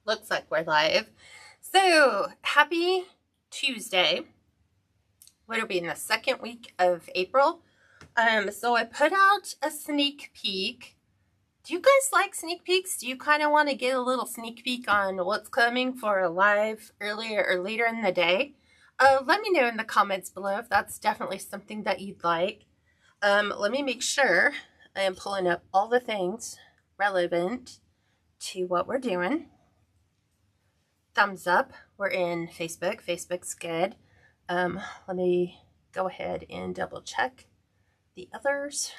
Looks like we're live. So, happy Tuesday. What are we in the second week of April? So I put out a sneak peek. Do you guys like sneak peeks? Do you kind of want to get a little sneak peek on what's coming for a live earlier or later in the day? Let me know in the comments below if that's definitely something that you'd like. Let me make sure I am pulling up all the things relevant to what we're doing. Thumbs up. We're in Facebook. Facebook's good. Let me go ahead and double check the others.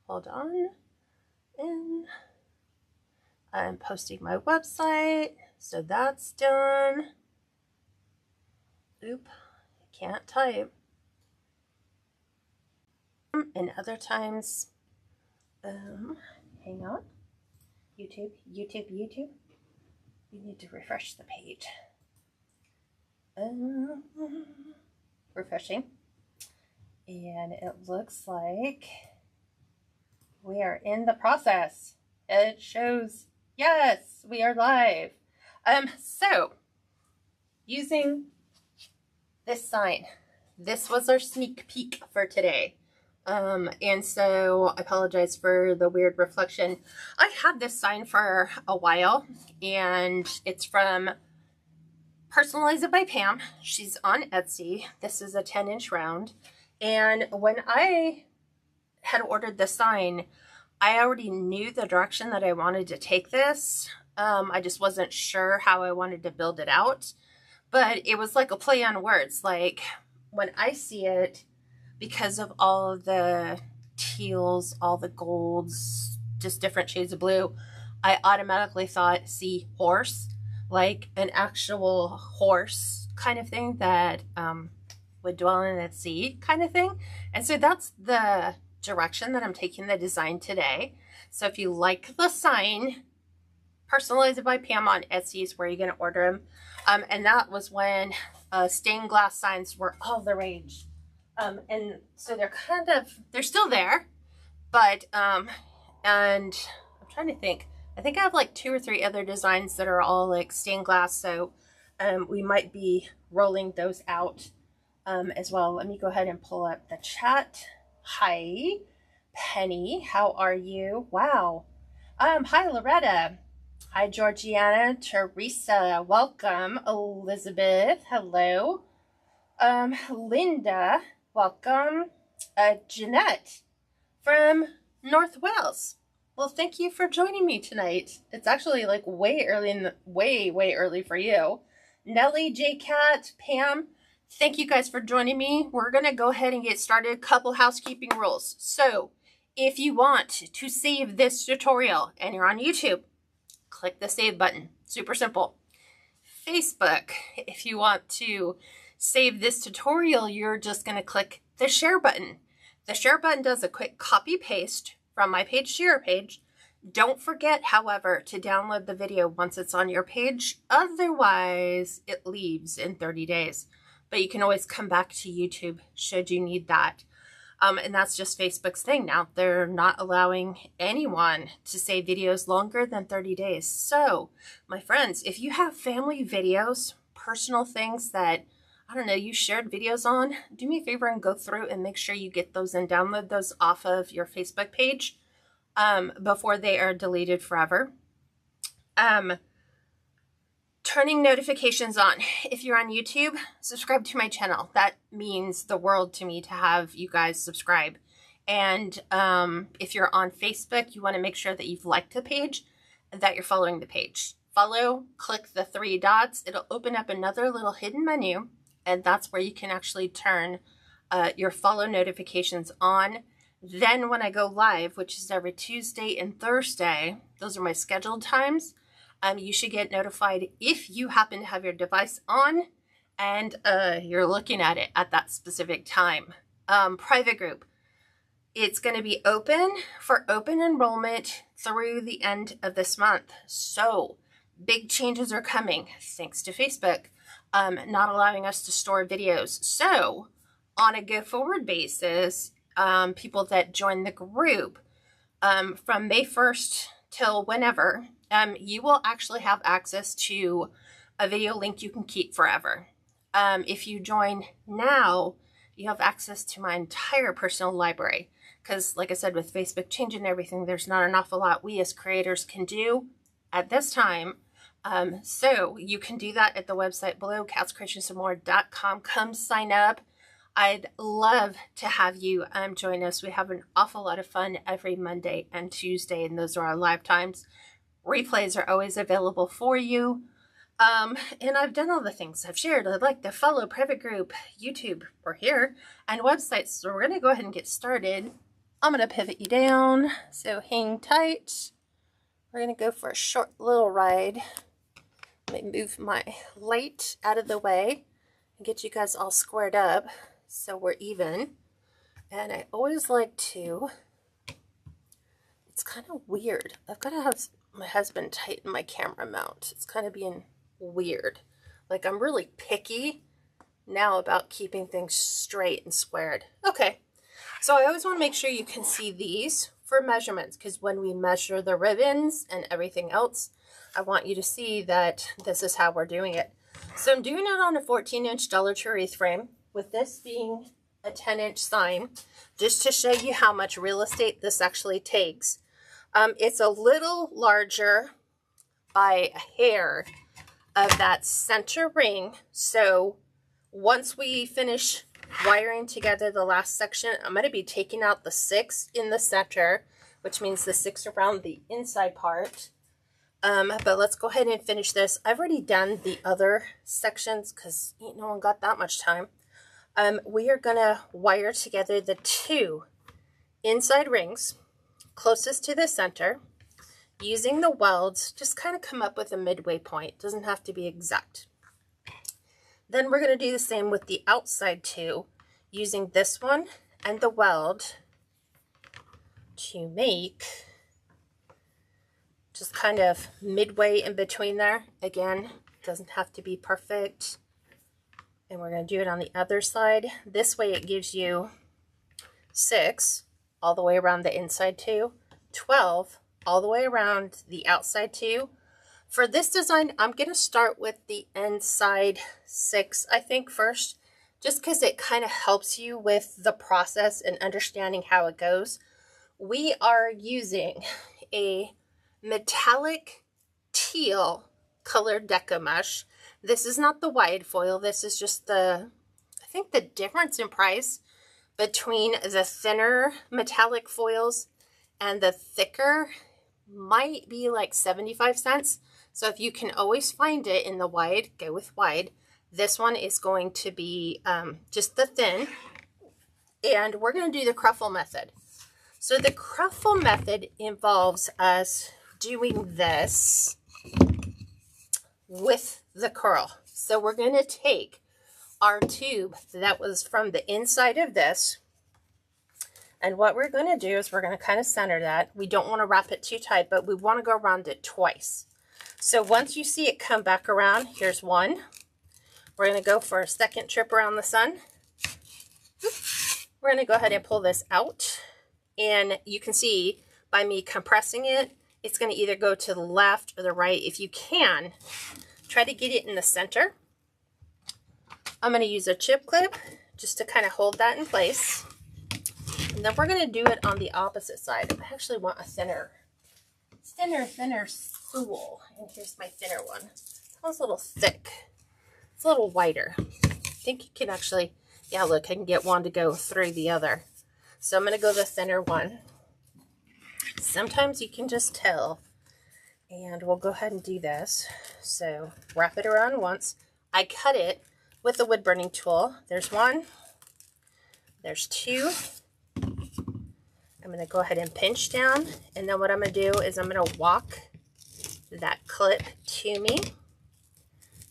Hold on. And I'm posting my website, so that's done. Oop, I can't type. And other times, hang on. YouTube. You need to refresh the page. Refreshing. And it looks like we are in the process. It shows, yes, we are live. So, using this sign, this was our sneak peek for today. And so I apologize for the weird reflection. I had this sign for a while, and it's from Personalize It by Pam. She's on Etsy. This is a 10-inch round. And when I had ordered the sign, I already knew the direction that I wanted to take this. I just wasn't sure how I wanted to build it out. But it was like a play on words. Like, when I see it, because of all of the teals, all the golds, just different shades of blue, I automatically thought, see, horse, like an actual horse kind of thing that would dwell in the sea kind of thing. And so that's the direction that I'm taking the design today. So if you like the sign, Personalize It by Pam on Etsy is where you're going to order them. And that was when stained glass signs were all the rage. And so they're still there, but, and I'm trying to think, I think I have like 2 or 3 other designs that are all like stained glass. So, we might be rolling those out, as well. Let me go ahead and pull up the chat. Hi, Penny. How are you? Wow. Hi, Loretta. Hi, Georgiana. Teresa. Welcome. Elizabeth. Hello. Linda. Welcome. Jeanette from North Wales. Well, thank you for joining me tonight. It's actually like way early way early for you. Nellie, J-Cat, Pam, thank you guys for joining me. We're going to go ahead and get started. Couple housekeeping rules. So, if you want to save this tutorial and you're on YouTube, click the save button. Super simple. Facebook, if you want to save this tutorial, you're just going to click the share button. The share button does a quick copy paste from my page to your page. Don't forget, however, to download the video once it's on your page. Otherwise, it leaves in 30 days. But you can always come back to YouTube should you need that. And that's just Facebook's thing now. They're not allowing anyone to save videos longer than 30 days. So, my friends, if you have family videos, personal things that, I don't know, you shared videos on, do me a favor and go through and make sure you get those and download those off of your Facebook page before they are deleted forever. Turning notifications on. If you're on YouTube, subscribe to my channel. That means the world to me to have you guys subscribe. And if you're on Facebook, you want to make sure that you've liked the page and that you're following the page. Follow, click the 3 dots. It'll open up another little hidden menu. And that's where you can actually turn your follow notifications on. Then when I go live, which is every Tuesday and Thursday, those are my scheduled times, you should get notified if you happen to have your device on and you're looking at it at that specific time. Private group. It's going to be open for open enrollment through the end of this month. So big changes are coming thanks to Facebook. Not allowing us to store videos. So, on a go-forward basis, people that join the group, from May 1st till whenever, you will actually have access to a video link you can keep forever. If you join now, you have access to my entire personal library. Because like I said, with Facebook changing everything, there's not an awful lot we as creators can do at this time. So you can do that at the website below, KatsCreationsNMore.com. Come sign up. I'd love to have you join us. We have an awful lot of fun every Monday and Tuesday, and those are our live times. Replays are always available for you. And I've done all the things I've shared. I'd like to follow, private group, YouTube, or here, and websites. So we're going to go ahead and get started. I'm going to pivot you down, so hang tight. We're going to go for a short little ride. Let me move my light out of the way and get you guys all squared up so we're even. And I always like to, it's kind of weird. I've got to have my husband tighten my camera mount. It's kind of being weird. Like, I'm really picky now about keeping things straight and squared. Okay, so I always want to make sure you can see these for measurements, because when we measure the ribbons and everything else, I want you to see that this is how we're doing it. So I'm doing it on a 14-inch Dollar Tree wreath frame, with this being a 10-inch sign, just to show you how much real estate this actually takes. It's a little larger by a hair of that center ring. So once we finish wiring together the last section, I'm going to be taking out the 6 in the center, which means the 6 around the inside part. But let's go ahead and finish this. I've already done the other sections because ain't no one got that much time. We are going to wire together the 2 inside rings closest to the center. Using the welds, just kind of come up with a midway point. Doesn't have to be exact. Then we're going to do the same with the outside 2, using this one and the weld to make just kind of midway in between there. Again, doesn't have to be perfect. And we're going to do it on the other side. This way it gives you 6 all the way around the inside 2, 12 all the way around the outside 2. For this design, I'm going to start with the inside 6, I think, first, just because it kind of helps you with the process and understanding how it goes. We are using a metallic teal colored Deco mesh. This is not the wide foil. This is just the, I think the difference in price between the thinner metallic foils and the thicker might be like 75 cents. So if you can always find it in the wide, go with wide. This one is going to be just the thin. And we're going to do the cruffle method. So the cruffle method involves us doing this with the curl. So we're going to take our tube that was from the inside of this, and what we're going to do is we're going to kind of center that. We don't want to wrap it too tight, but we want to go around it twice. So once you see it come back around, here's one. We're going to go for a second trip around the sun. We're going to go ahead and pull this out. And you can see by me compressing it, it's going to either go to the left or the right. If you can, try to get it in the center. I'm going to use a chip clip just to kind of hold that in place. And then we're going to do it on the opposite side. I actually want a thinner spool. And here's my thinner one. That one's a little thick. It's a little wider. I think you can actually, yeah, look, I can get one to go through the other. So I'm going to go the thinner one. Sometimes you can just tell. And we'll go ahead and do this. So wrap it around once. I cut it with the wood burning tool. There's one. There's 2. I'm going to go ahead and pinch down. And then what I'm going to do is I'm going to walk that clip to me.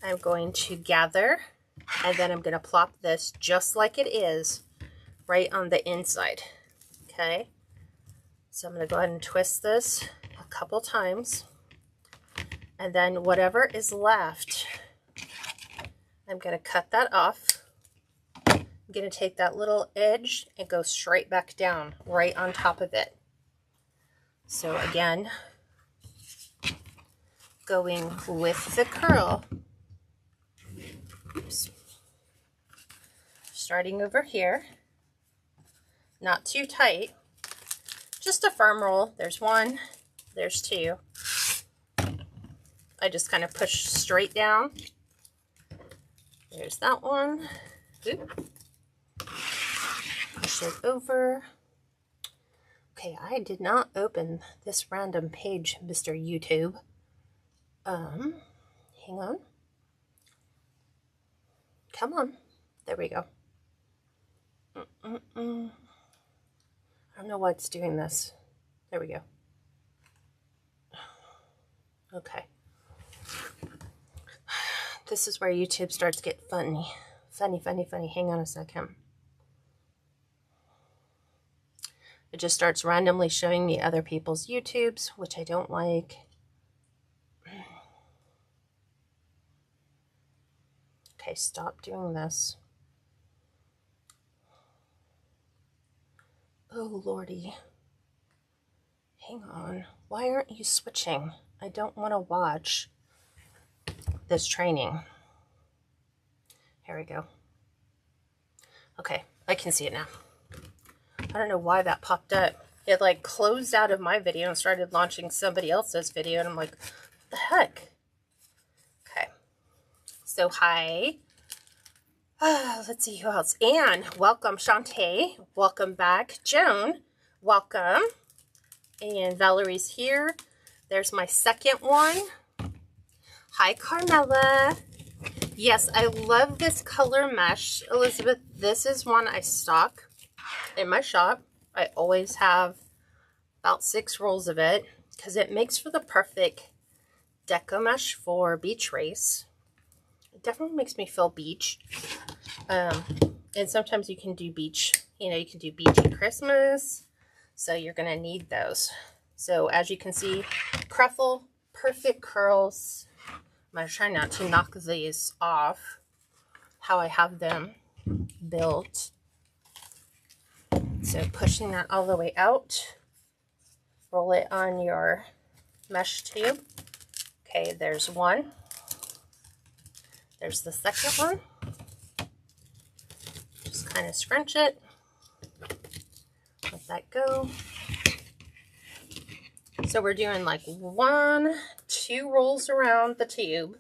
I'm going to gather. And then I'm going to plop this just like it is right on the inside. Okay. So I'm going to go ahead and twist this a couple times. And then whatever is left, I'm going to cut that off. I'm going to take that little edge and go straight back down right on top of it. So again, going with the curl. Oops. Starting over here, not too tight, just a firm roll. There's one, there's two. I just kind of push straight down. There's that one. Oop. Push it over. Okay, I did not open this random page, Mr. YouTube. Hang on. Come on. There we go. I don't know why it's doing this. There we go. Okay. This is where YouTube starts to get funny. Funny. Hang on a second. It just starts randomly showing me other people's YouTubes, which I don't like. Okay, stop doing this. Oh, Lordy. Hang on. Why aren't you switching? I don't want to watch this training. Here we go. Okay, I can see it now. I don't know why that popped up. It like closed out of my video and started launching somebody else's video, and I'm like, what the heck? Okay. So hi. Let's see who else. Anne, welcome. Shantae, welcome back. Joan, welcome. And Valerie's here. There's my second one. Hi, Carmela. Yes, I love this color mesh, Elizabeth. This is one I stock in my shop. I always have about 6 rolls of it because it makes for the perfect deco mesh for beach race. It definitely makes me feel beach. And sometimes you can do beach, you can do beachy Christmas. So you're going to need those. So as you can see, Cruffle, perfect curls. I'm going to try not to knock these off how I have them built. So pushing that all the way out, roll it on your mesh tube. Okay, there's one. There's the second one. Just kind of scrunch it. Let that go. So we're doing like 1, 2 rolls around the tube,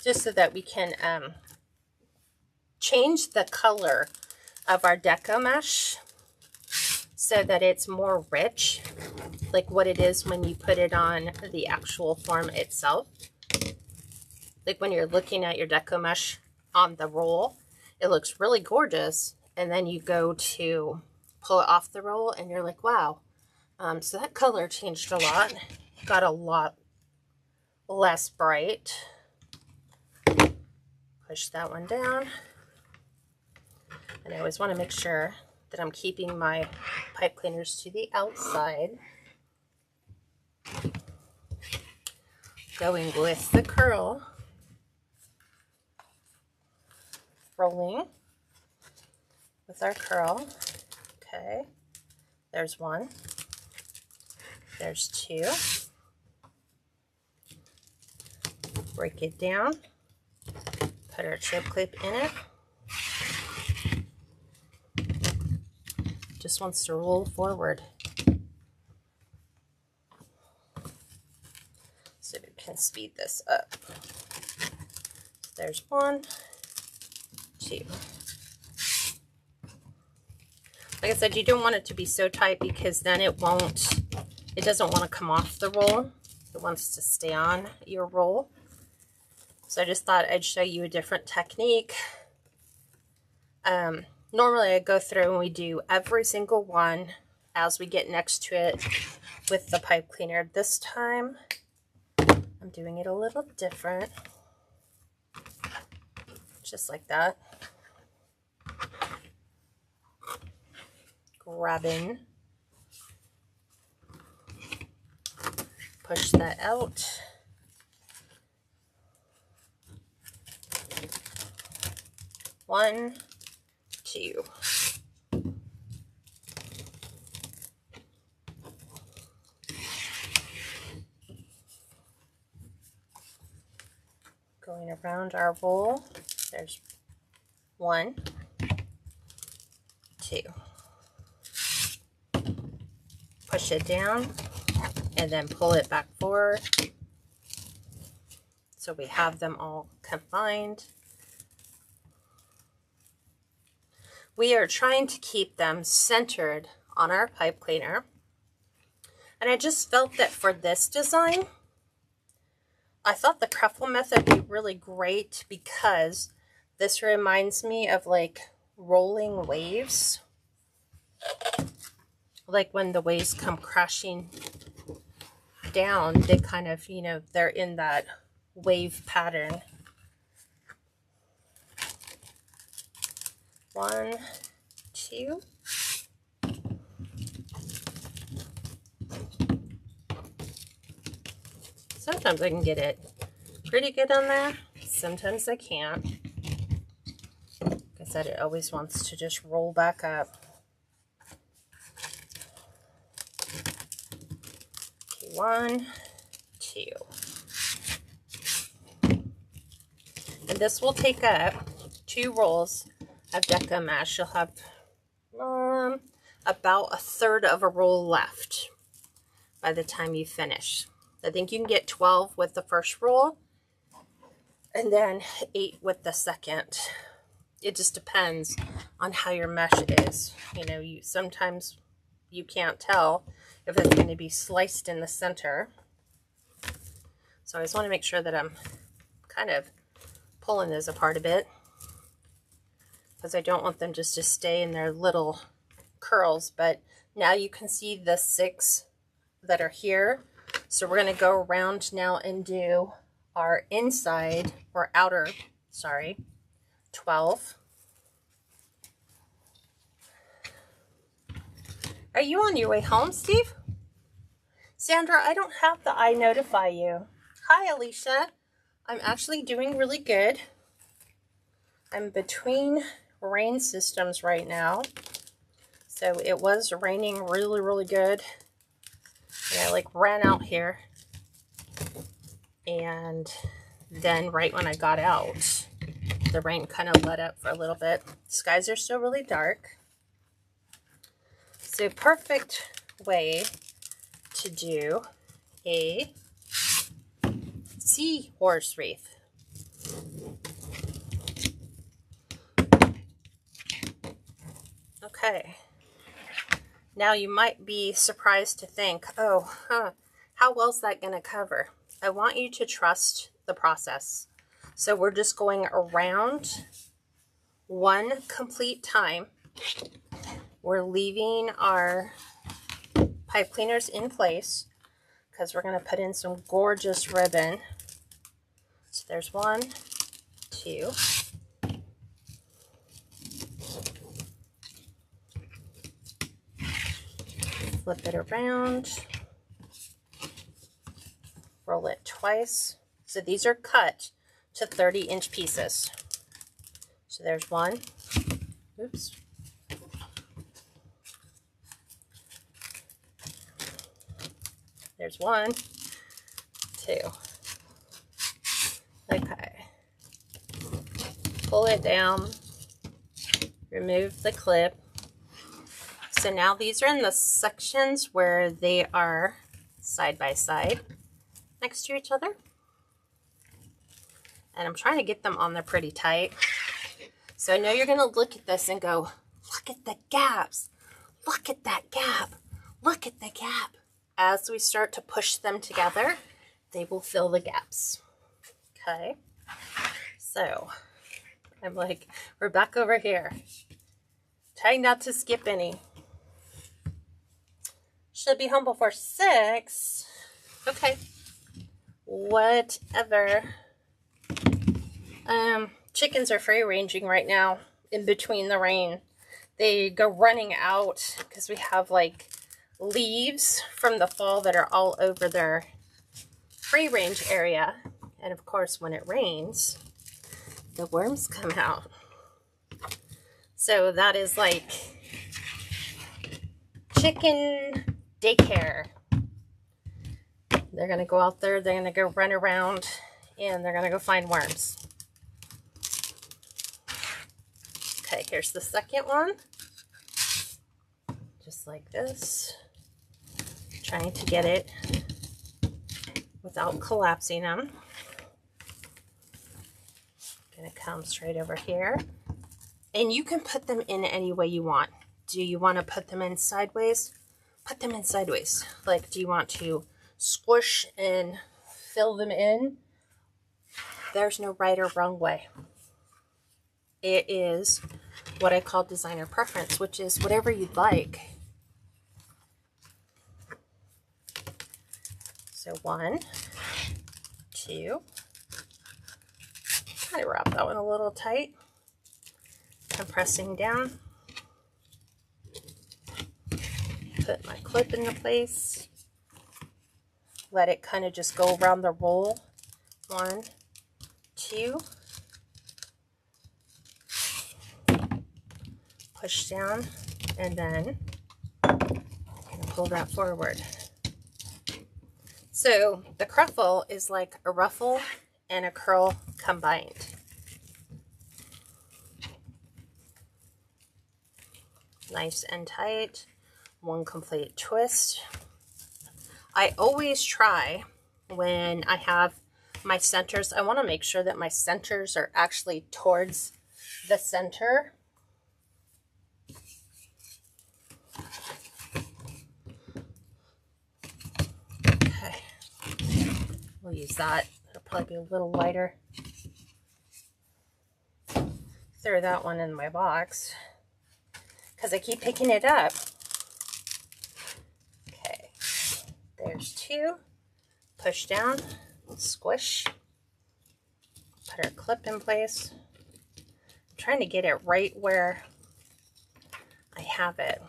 just so that we can change the color of our deco mesh so that it's more rich, like what it is when you put it on the actual form itself. Like when you're looking at your deco mesh on the roll, it looks really gorgeous, and then you go to pull it off the roll and you're like, wow. So that color changed a lot, got a lot less bright. Push that one down. And I always want to make sure that I'm keeping my pipe cleaners to the outside. Going with the curl. Rolling with our curl. Okay, there's one. There's 2. Break it down. Put our chip clip in it. Just wants to roll forward. So we can speed this up. There's 1, 2. Like I said, you don't want it to be so tight because then it doesn't want to come off the roll. It wants to stay on your roll. So I just thought I'd show you a different technique. Normally I go through and we do every single one as we get next to it with the pipe cleaner. This time I'm doing it a little different. Just like that. Grabbing. Push that out. One, 2. Going around our roll, there's 1, 2. Push it down and then pull it back forward. So we have them all combined. We are trying to keep them centered on our pipe cleaner. And I just felt that for this design, I thought the Cruffle method would be really great because this reminds me of like rolling waves. Like when the waves come crashing down, they kind of, you know, they're in that wave pattern. 1, 2. Sometimes I can get it pretty good on there. Sometimes I can't. Like I said, it always wants to just roll back up. Okay, 1, 2. And this will take up 2 rolls of Deco mesh. You'll have about 1/3 of a roll left by the time you finish. I think you can get 12 with the first roll and then 8 with the second. It just depends on how your mesh is. You know, sometimes you can't tell if it's going to be sliced in the center. So I just want to make sure that I'm kind of pulling this apart a bit, because I don't want them just to stay in their little curls. But now you can see the 6 that are here. So we're going to go around now and do our inside or outer, 12. Are you on your way home, Steve? Sandra, I don't have the I notify you. Hi, Alicia. I'm actually doing really good. I'm between rain systems right now. So it was raining really, really good. And I like ran out here. And then right when I got out, the rain kind of let up for a little bit. Skies are still really dark. So perfect way to do a seahorse wreath. Okay. Now you might be surprised to think, oh, how well is that going to cover? I want you to trust the process. So we're just going around 1 complete time. We're leaving our pipe cleaners in place because we're going to put in some gorgeous ribbon. So there's 1, 2. Flip it around. Roll it twice. So these are cut to 30-inch pieces. So there's 1. Oops. There's 1, 2. Okay. Pull it down. Remove the clip. So now these are in the sections where they are side by side next to each other. And I'm trying to get them on there pretty tight. So I know you're going to look at this and go, look at the gaps. Look at that gap. Look at the gap. As we start to push them together, they will fill the gaps. Okay. So I'm like, we're back over here. Trying not to skip any. Should be home before 6. Okay. Whatever. Chickens are free ranging right now in between the rain. They go running out because we have like leaves from the fall that are all over their free range area. And of course, when it rains, the worms come out. So that is like chicken daycare. They're going to go out there, they're going to go run around and they're gonna go find worms. Okay, here's the second one. Just like this. Trying to get it without collapsing them. Gonna come straight over here. And you can put them in any way you want. Do you want to put them in sideways? Put them in sideways. Like, do you want to squish and fill them in? There's no right or wrong way. It is what I call designer preference, which is whatever you'd like. So 1, 2. Kind of wrap that one a little tight. Compressing down. Put my clip into place. Let it kind of just go around the roll. 1, 2. Push down, and then pull that forward. So the cruffle is like a ruffle and a curl combined. Nice and tight. One complete twist. I always try when I have my centers, I want to make sure that my centers are actually towards the center. Okay, we'll use that. It'll probably be a little lighter. Throw that one in my box because I keep picking it up. Okay, there's 2. Push down, squish, put our clip in place. I'm trying to get it right where I have it.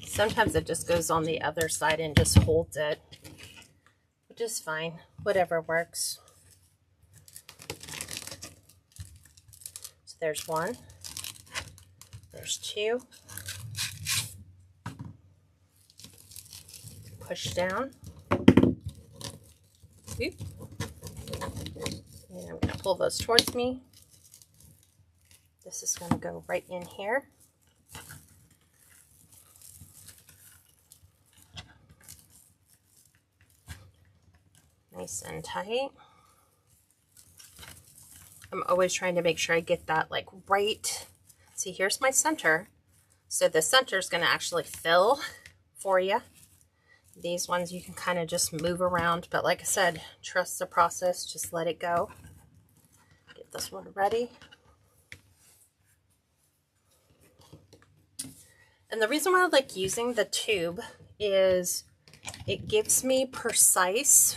Sometimes it just goes on the other side and just holds it, which is fine, whatever works. So there's 1, there's 2. Push down. Oop. And I'm going to pull those towards me. This is going to go right in here. Nice and tight. I'm always trying to make sure I get that like right. See, here's my center. So the center is going to actually fill for you. These ones you can kind of just move around, but like I said, trust the process, just let it go. Get this one ready. And the reason why I like using the tube is it gives me precise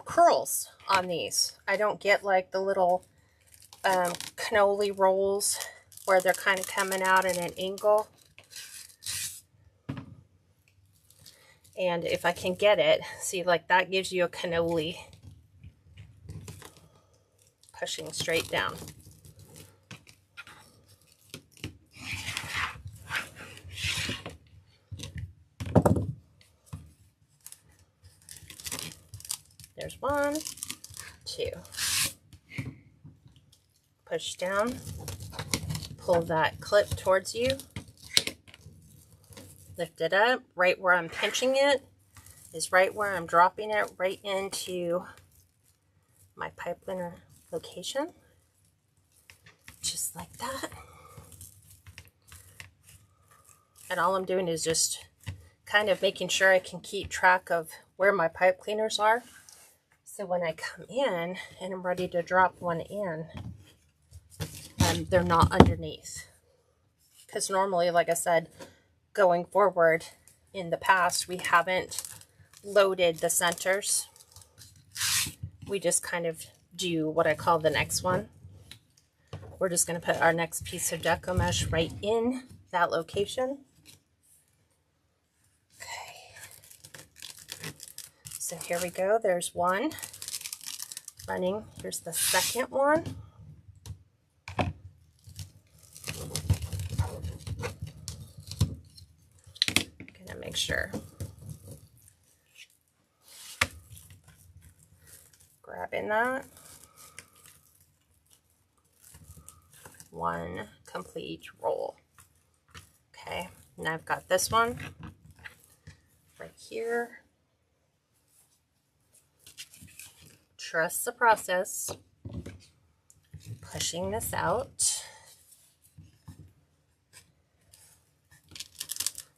curls on these. I don't get like the little cannoli rolls where they're kind of coming out at an angle. And if I can get it, see, like that gives you a cannoli pushing straight down. There's 1, 2. Push down, pull that clip towards you. Lift it up. Right where I'm pinching it is right where I'm dropping it right into my pipe cleaner location. Just like that. And all I'm doing is just kind of making sure I can keep track of where my pipe cleaners are. So when I come in and I'm ready to drop one in, they're not underneath. Because normally, like I said, going forward in the past, we haven't loaded the centers. We just kind of do what I call the next one. We're just going to put our next piece of deco mesh right in that location. Okay. So here we go. There's 1 running. Here's the second one. Make sure Grabbing that. One complete roll. Okay, now I've got this one right here. Trust the process. Pushing this out.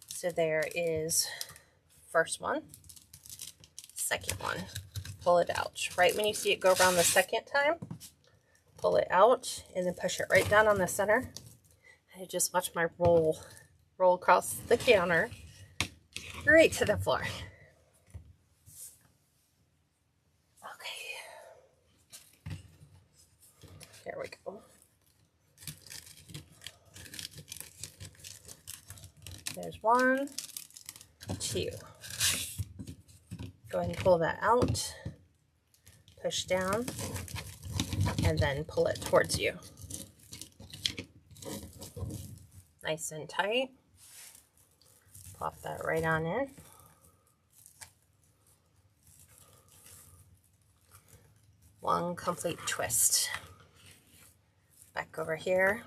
So there is first one, second one. Pull it out. Right when you see it go around the second time, pull it out and then push it right down on the center. I just watch my roll across the counter right to the floor. Okay. There we go. There's one, two. Go ahead and pull that out, push down, and then pull it towards you. Nice and tight. Pop that right on in. One complete twist. Back over here.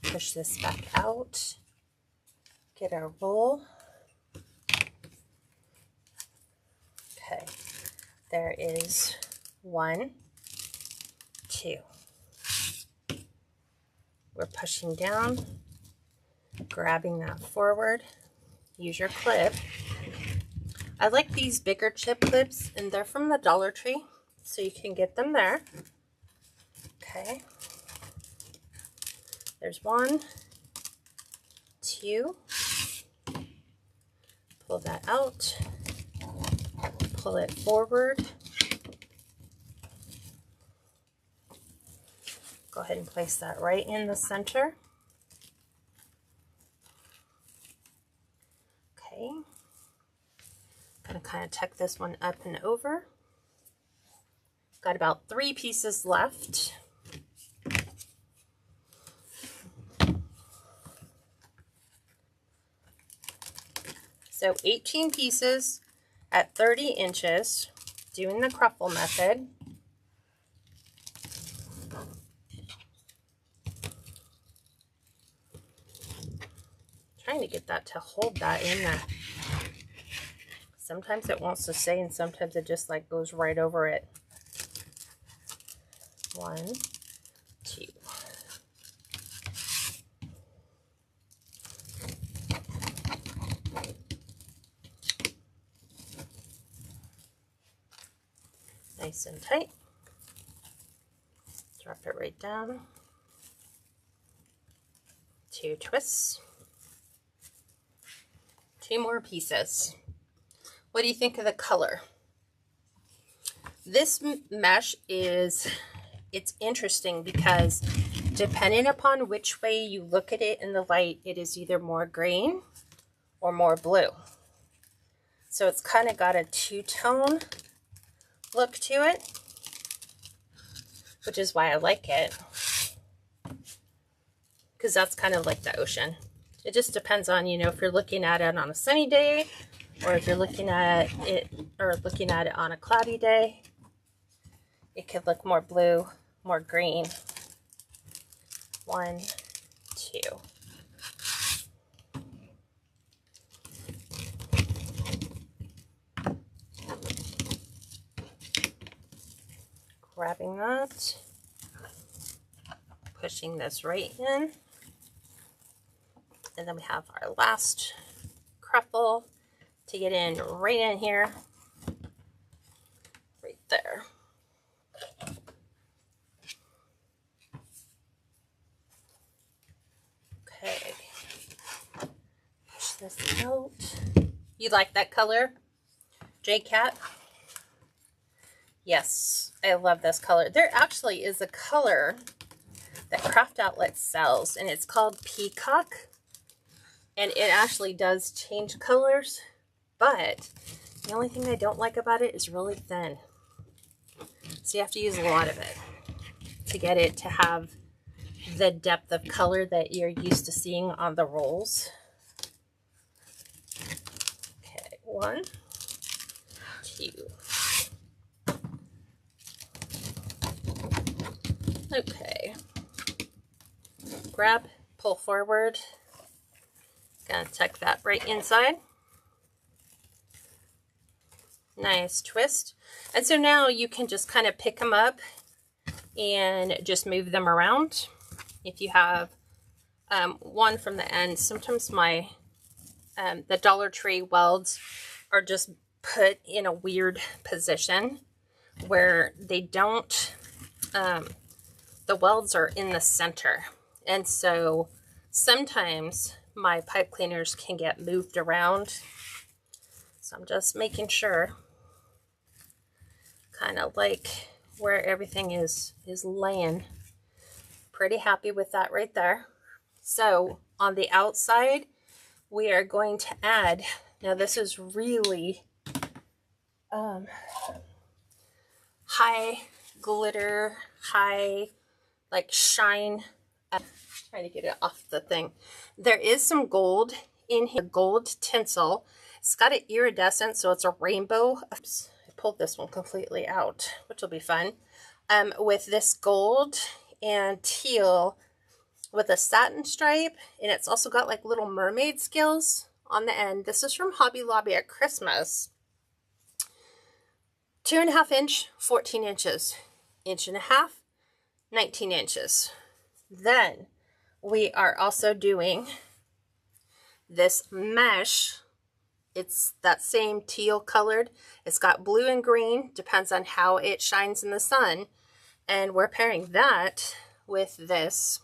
Push this back out. Get our roll. Okay, there is one, two. We're pushing down, grabbing that forward. Use your clip. I like these bigger chip clips, and they're from the Dollar Tree, so you can get them there. Okay. There's one, two. Pull that out. Pull it forward. Go ahead and place that right in the center. Okay. Gonna kind of tuck this one up and over. Got about 3 pieces left. So 18 pieces at 30 inches, doing the cruffle method. Trying to get that to hold that in there. Sometimes it wants to stay and sometimes it just like goes right over it. One, two. Nice and tight. Drop it right down. 2 twists. 2 more pieces. What do you think of the color? This mesh it's interesting because depending upon which way you look at it in the light, it is either more green or more blue. So it's kind of got a two-tone look to it, which is why I like it, because that's kind of like the ocean. It just depends on, you know, if you're looking at it on a sunny day or if you're looking at it on a cloudy day. It could look more blue, more green. 1, 2. Grabbing that, pushing this right in, and then we have our last cruffle to get in right in here, right there. Okay, push this out. You like that color, J-Cat? Yes, I love this color. There actually is a color that Craft Outlet sells, and it's called Peacock. And it actually does change colors, but the only thing I don't like about it is really thin. So you have to use a lot of it to get it to have the depth of color that you're used to seeing on the rolls. 1, 2. Okay. Grab, pull forward. Gonna tuck that right inside. Nice twist. And so now you can just kind of pick them up and just move them around. If you have one from the end, sometimes my the Dollar Tree welds are just put in a weird position where they don't, the welds are in the center. And so sometimes my pipe cleaners can get moved around. So I'm just making sure, kind of like where everything is laying. Pretty happy with that right there. So on the outside, we are going to add, now this is really high glitter, high like shine. Trying to get it off the thing. There is some gold in here, gold tinsel. It's got an iridescent, so it's a rainbow. Oops, I pulled this one completely out, which will be fun. With this gold and teal with a satin stripe, and it's also got like little mermaid scales on the end. This is from Hobby Lobby at Christmas. 2.5 inch, 14 inches, 1.5 inch, 19 inches. Then we are also doing this mesh. It's that same teal colored. It's got blue and green, depends on how it shines in the sun. And we're pairing that with this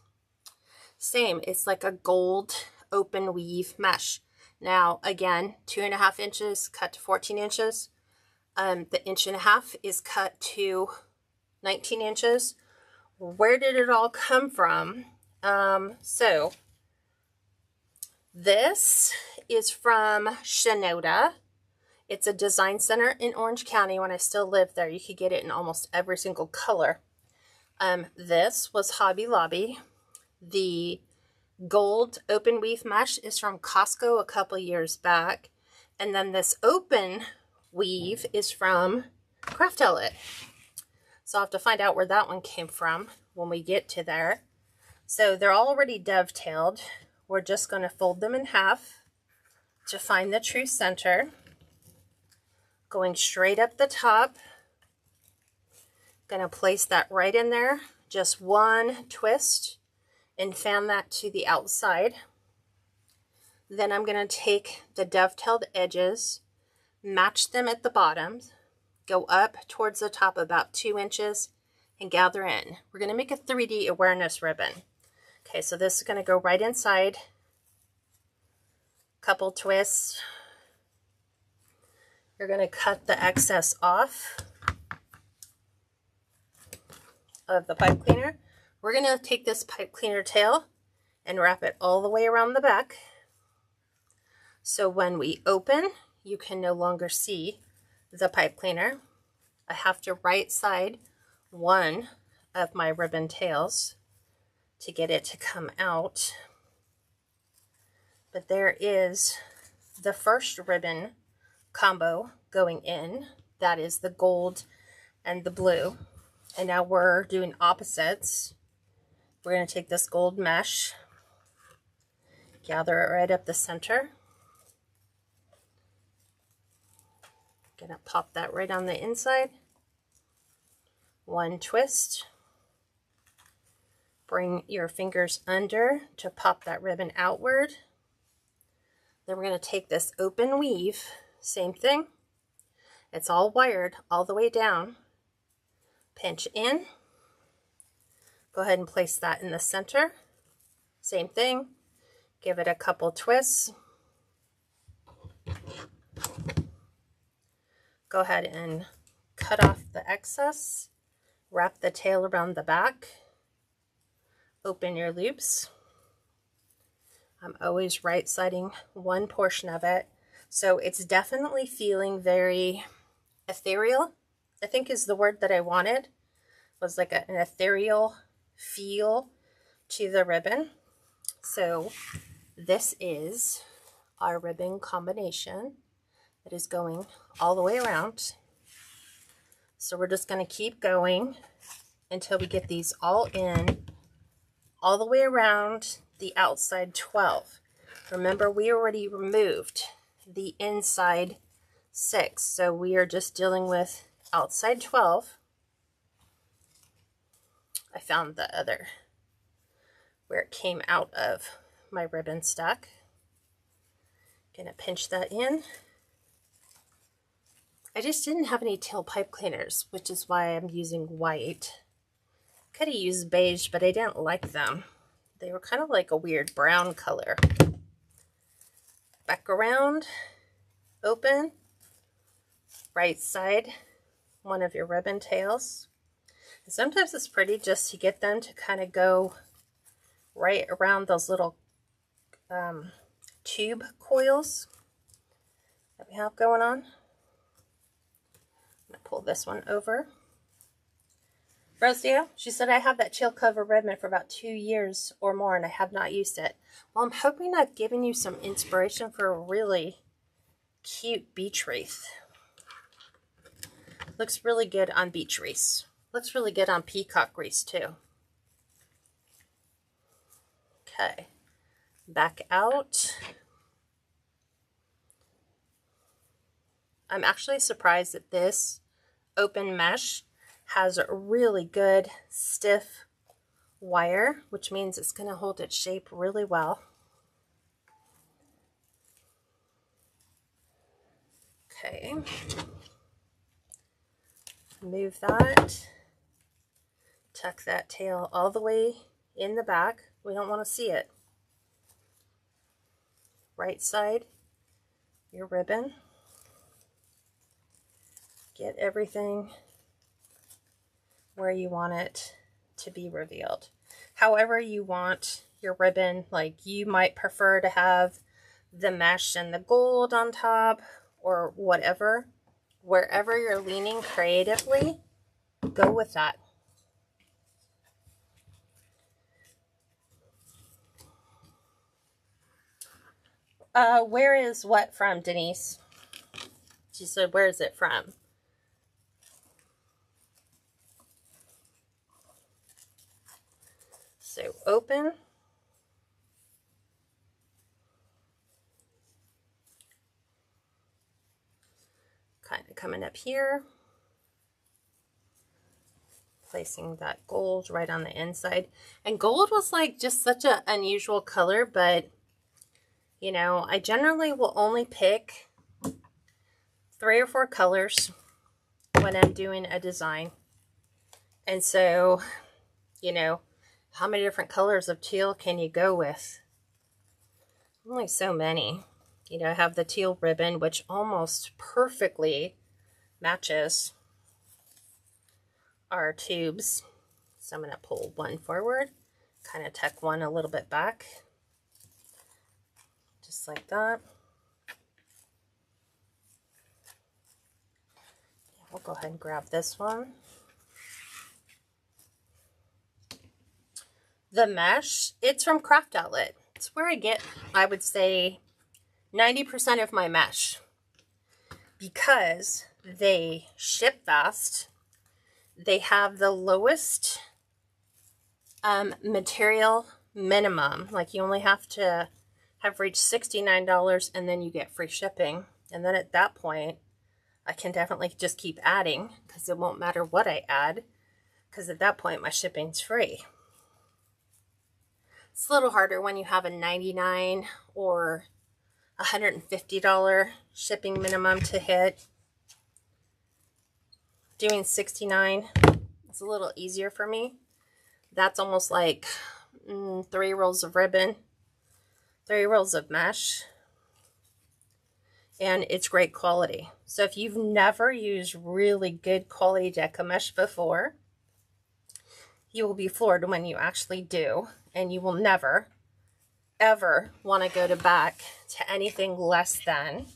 same. It's like a gold open weave mesh. Now, again, 2.5 inches cut to 14 inches. The 1.5 inches is cut to 19 inches. Where did it all come from? So this is from Shinoda. It's a design center in Orange County. When I still lived there, you could get it in almost every single color. This was Hobby Lobby. The gold open weave mesh is from Costco a couple years back. And then this open weave is from Craft Outlet. So I'll have to find out where that one came from when we get to there. So they're already dovetailed. We're just going to fold them in half to find the true center. Going straight up the top. Going to place that right in there. Just one twist and fan that to the outside. Then I'm going to take the dovetailed edges, match them at the bottom, go up towards the top about 2 inches and gather in. We're going to make a 3D awareness ribbon. Okay, so this is going to go right inside. Couple twists. You're going to cut the excess off of the pipe cleaner. We're going to take this pipe cleaner tail and wrap it all the way around the back. So when we open, you can no longer see the pipe cleaner. I have to right side one of my ribbon tails to get it to come out. But there is the first ribbon combo going in. That is the gold and the blue. And now we're doing opposites. We're going to take this gold mesh, gather it right up the center. Gonna pop that right on the inside. One twist. Bring your fingers under to pop that ribbon outward. Then we're going to take this open weave, same thing. It's all wired all the way down. Pinch in. Go ahead and place that in the center. Same thing. Give it a couple twists. Go ahead and cut off the excess. Wrap the tail around the back. Open your loops. I'm always right-siding one portion of it. So it's definitely feeling very ethereal, I think is the word that I wanted. Was like an ethereal feel to the ribbon. So this is our ribbon combination. that is going all the way around. So we're just going to keep going until we get these all in, all the way around the outside 12. Remember, we already removed the inside 6, so we are just dealing with outside 12. I found the other where it came out of my ribbon stack. Gonna pinch that in. I just didn't have any tailpipe cleaners, which is why I'm using white. Could have used beige, but I didn't like them. They were kind of like a weird brown color. Back around, open, right side, one of your ribbon tails. And sometimes it's pretty just to get them to kind of go right around those little tube coils that we have going on. I'm going to pull this one over. Rosia, she said, I have that teal cover ribbon for about 2 years or more and I have not used it. Well, I'm hoping I've given you some inspiration for a really cute beach wreath. Looks really good on beach wreaths. Looks really good on peacock wreaths too. Okay, back out. I'm actually surprised that this open mesh has a really good stiff wire, which means it's going to hold its shape really well. Okay, move that, tuck that tail all the way in the back. We don't want to see it. Right side, your ribbon. Get everything where you want it to be revealed. However you want your ribbon, like you might prefer to have the mesh and the gold on top or whatever. Wherever you're leaning creatively, go with that. Where is what from, Denise? She said, where is it from? So open. Kind of coming up here. Placing that gold right on the inside. And gold was like just such an unusual color, but you know, I generally will only pick 3 or 4 colors when I'm doing a design. And so, you know, how many different colors of teal can you go with? Only so many. You know, I have the teal ribbon, which almost perfectly matches our tubes. So I'm going to pull one forward, kind of tuck one a little bit back. Just like that. We'll go ahead and grab this one. The mesh, it's from Craft Outlet. It's where I get, I would say, 90% of my mesh. Because they ship fast. They have the lowest material minimum. Like you only have to have reached $69 and then you get free shipping. And then at that point, I can definitely just keep adding because it won't matter what I add because at that point my shipping's free. It's a little harder when you have a $99 or $150 shipping minimum to hit. Doing $69 is a little easier for me. That's almost like 3 rolls of ribbon, 3 rolls of mesh, and it's great quality. So if you've never used really good quality Deco mesh before, you will be floored when you actually do, and you will never, ever want to go back to anything less than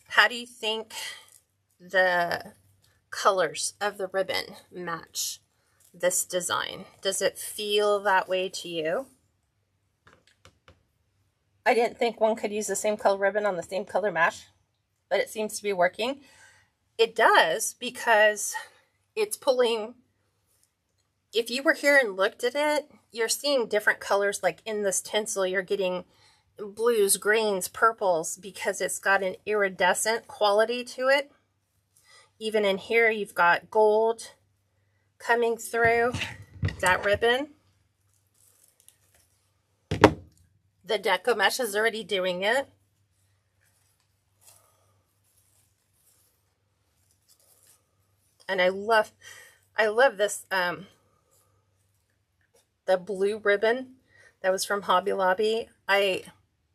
how do you think the colors of the ribbon match this design? Does it feel that way to you? I didn't think one could use the same color ribbon on the same color mesh, but it seems to be working. It does, because it's pulling, if you were here and looked at it, you're seeing different colors. Like in this tinsel, you're getting blues, greens, purples, because it's got an iridescent quality to it. Even in here, you've got gold coming through that ribbon. The Deco mesh is already doing it. And I love this, the blue ribbon that was from Hobby Lobby. I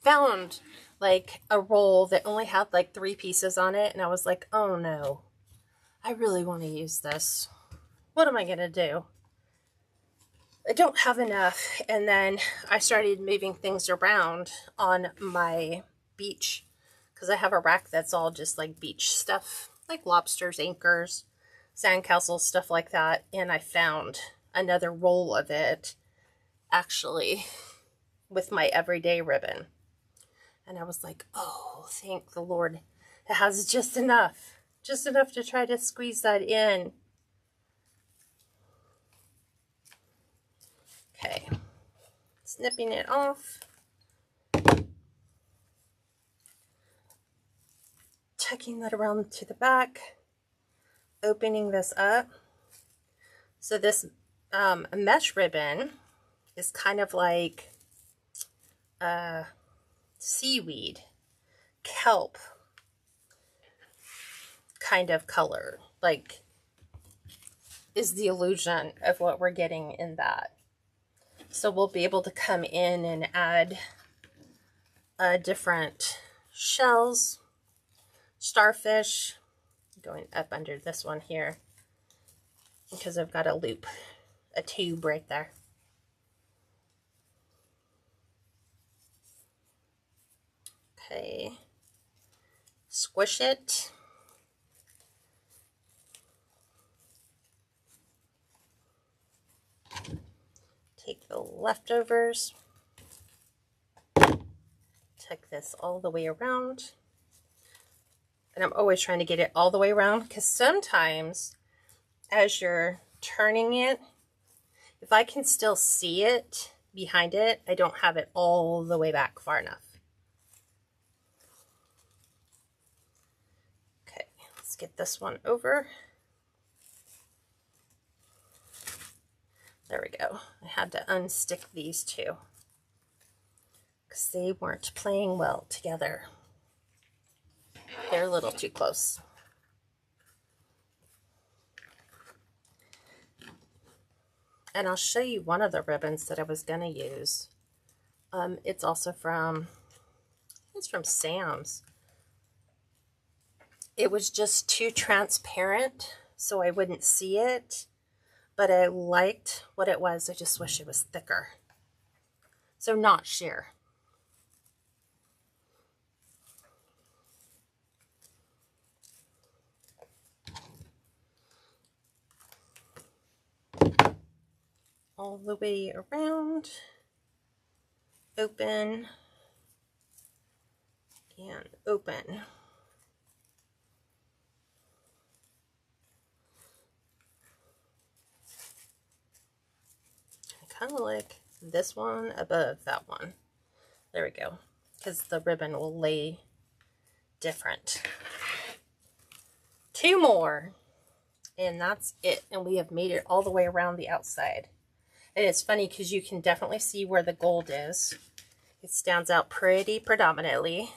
found like a roll that only had like 3 pieces on it, and I was like, oh no, I really want to use this. What am I gonna do? I don't have enough. And then I started moving things around on my beach, because I have a rack that's all just like beach stuff, like lobsters, anchors, sandcastles, stuff like that. And I found another roll of it actually with my everyday ribbon. And I was like, oh, thank the Lord. It has just enough to try to squeeze that in. Okay, snipping it off. Tucking that around to the back. Opening this up. So this mesh ribbon is kind of like seaweed, kelp kind of color. Like, is the illusion of what we're getting in that. So we'll be able to come in and add different shells, starfish, going up under this one here, because I've got a loop, a tube right there. Okay, squish it. Take the leftovers, tuck this all the way around. And I'm always trying to get it all the way around, because sometimes as you're turning it, if I can still see it behind it, I don't have it all the way back far enough. Okay, let's get this one over. There we go. I had to unstick these two because they weren't playing well together. They're a little too close. And I'll show you one of the ribbons that I was going to use. It's also from Sam's. It was just too transparent, so I wouldn't see it. But I liked what it was. I just wish it was thicker. So not sheer. All the way around. Open. And open. Kind of like this one above that one. There we go. Because the ribbon will lay different. 2 more. And that's it. And we have made it all the way around the outside. And it's funny because you can definitely see where the gold is. It stands out pretty predominantly.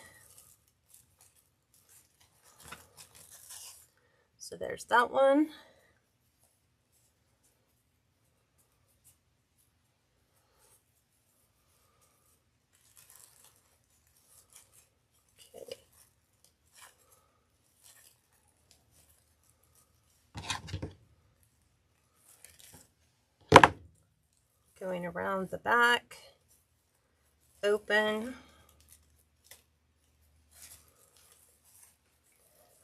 So there's that one. Going around the back, open.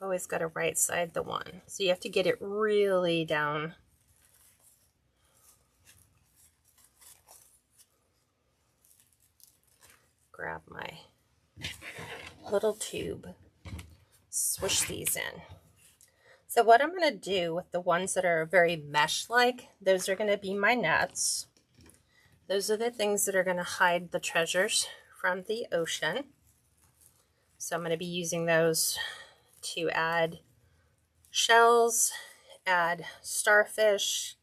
Always got to right side the one. So you have to get it really down. grab my little tube, swish these in. So what I'm going to do with the ones that are very mesh-like, those are going to be my nets. Those are the things that are going to hide the treasures from the ocean. So I'm going to be using those to add shells, add starfish,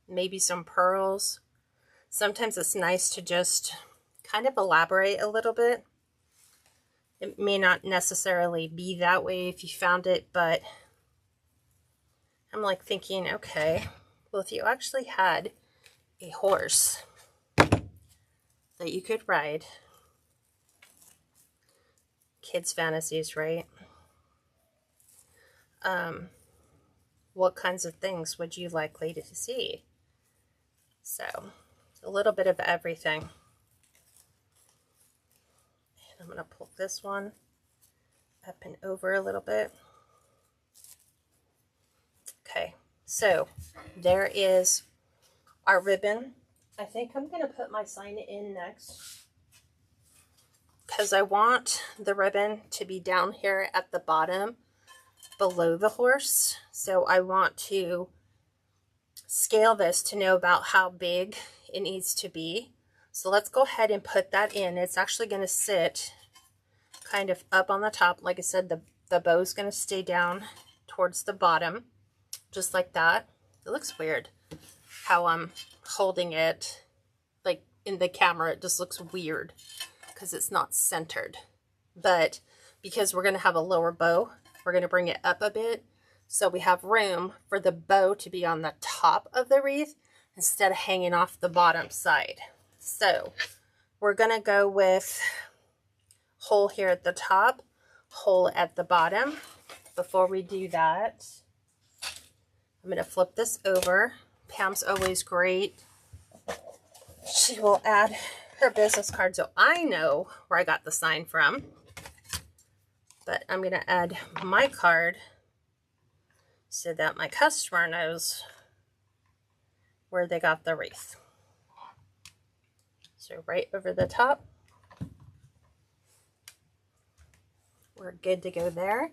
maybe some pearls. Sometimes it's nice to just kind of elaborate a little bit. It may not necessarily be that way if you found it, but I'm like thinking, okay, well, if you actually had a horse that you could ride, kids' fantasies, right? What kinds of things would you likely to see? So, a little bit of everything. And I'm going to pull this one up and over a little bit. Okay, so there is our ribbon. I think I'm going to put my sign in next because I want the ribbon to be down here at the bottom below the horse. So I want to scale this to know about how big it needs to be. So let's go ahead and put that in. It's actually going to sit kind of up on the top. Like I said, the bow is going to stay down towards the bottom, just like that. It looks weird how I'm holding it like in the camera. It just looks weird because it's not centered. But because we're going to have a lower bow, we're going to bring it up a bit so we have room for the bow to be on the top of the wreath instead of hanging off the bottom side. So we're going to go with hole here at the top, hole at the bottom. Before we do that, I'm going to flip this over. Pam's always great. She will add her business card so I know where I got the sign from. But I'm going to add my card so that my customer knows where they got the wreath. So right over the top. We're good to go there.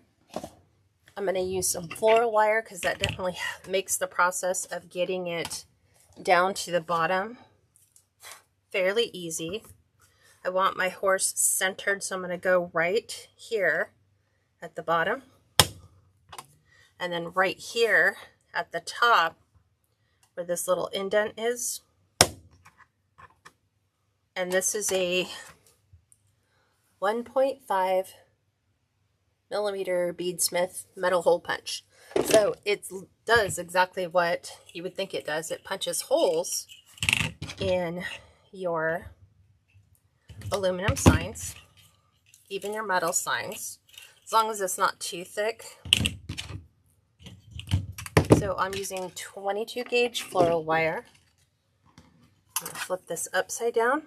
I'm going to use some floral wire because that definitely makes the process of getting it down to the bottom fairly easy. I want my horse centered, so I'm going to go right here at the bottom. And then right here at the top where this little indent is. And this is a 1.5 millimeter beadsmith metal hole punch. So it does exactly what you would think it does. It punches holes in your aluminum signs, even your metal signs, as long as it's not too thick. So I'm using 22 gauge floral wire. I'm going to flip this upside down.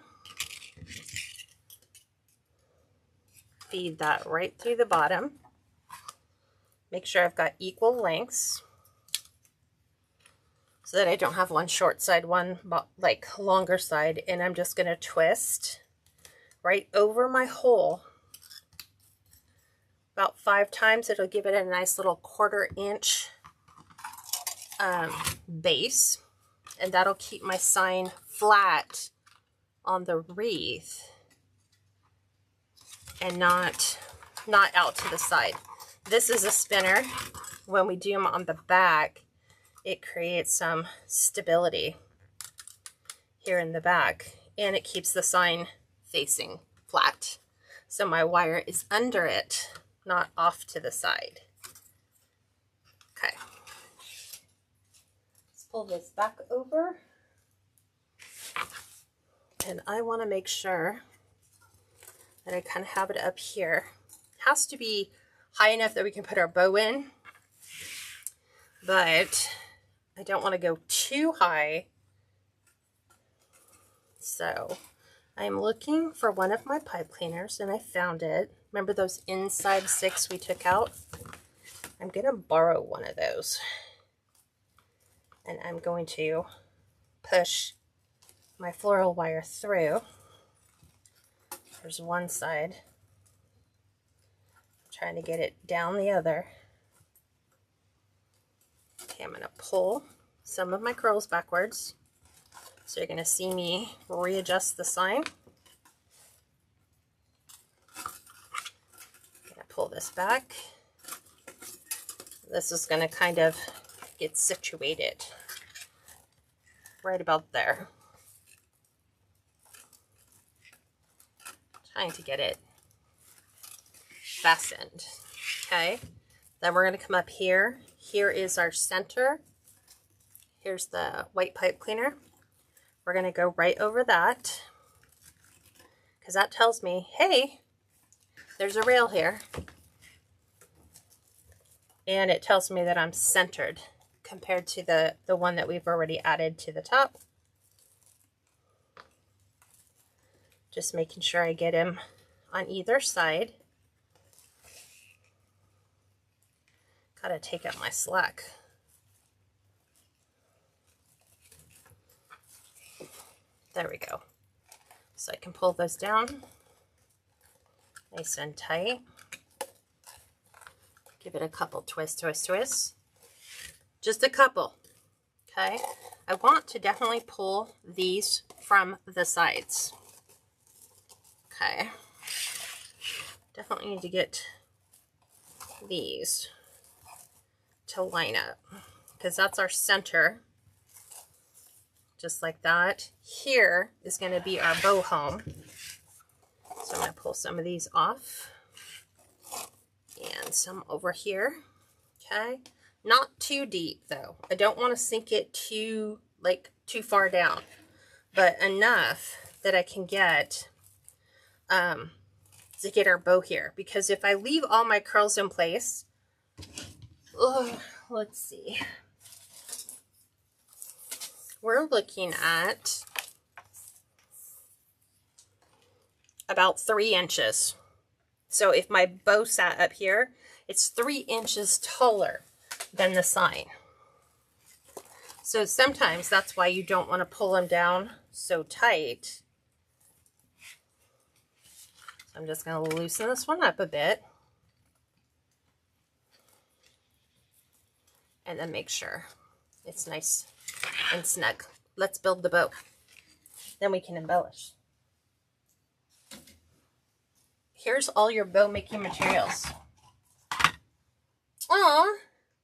Feed that right through the bottom. Make sure I've got equal lengths so that I don't have one short side, one like longer side. And I'm just going to twist right over my hole about 5 times. It'll give it a nice little 1/4 inch base, and that'll keep my sign flat on the wreath and not out to the side. This is a spinner. When we do them on the back, it creates some stability here in the back, and it keeps the sign facing flat. So my wire is under it, not off to the side. Okay. Let's pull this back over. And I want to make sure that I kind of have it up here. It has to be high enough that we can put our bow in, but I don't want to go too high. So I'm looking for one of my pipe cleaners, and I found it. Remember those inside 6 we took out? I'm going to borrow one of those. And I'm going to push my floral wire through. There's one side. I'm trying to get it down the other. Okay, I'm going to pull some of my curls backwards. So you're going to see me readjust the sign. I'm going to pull this back. This is going to kind of get situated right about there. Trying to get it fastened. Okay, then we're going to come up here. Here is our center. Here's the white pipe cleaner. We're going to go right over that because that tells me, hey, there's a rail here. And it tells me that I'm centered compared to the one that we've already added to the top. Just making sure I get him on either side. Gotta take up my slack. There we go. So I can pull those down nice and tight. Give it a couple twists, twists, twists. Just a couple, okay? I want to definitely pull these from the sides. Okay. Definitely need to get these to line up because that's our center. Just like that. Here is going to be our bow home. So I'm going to pull some of these off. And some over here. Okay. Not too deep though. I don't want to sink it too far down. But enough that I can get to get our bow here. Because if I leave all my curls in place, let's see. We're looking at about 3 inches. So if my bow sat up here, it's 3 inches taller than the sign. So sometimes that's why you don't want to pull them down so tight. So I'm just going to loosen this one up a bit. And then make sure it's nice and snug. Let's build the bow. Then we can embellish. Here's all your bow making materials. Aw,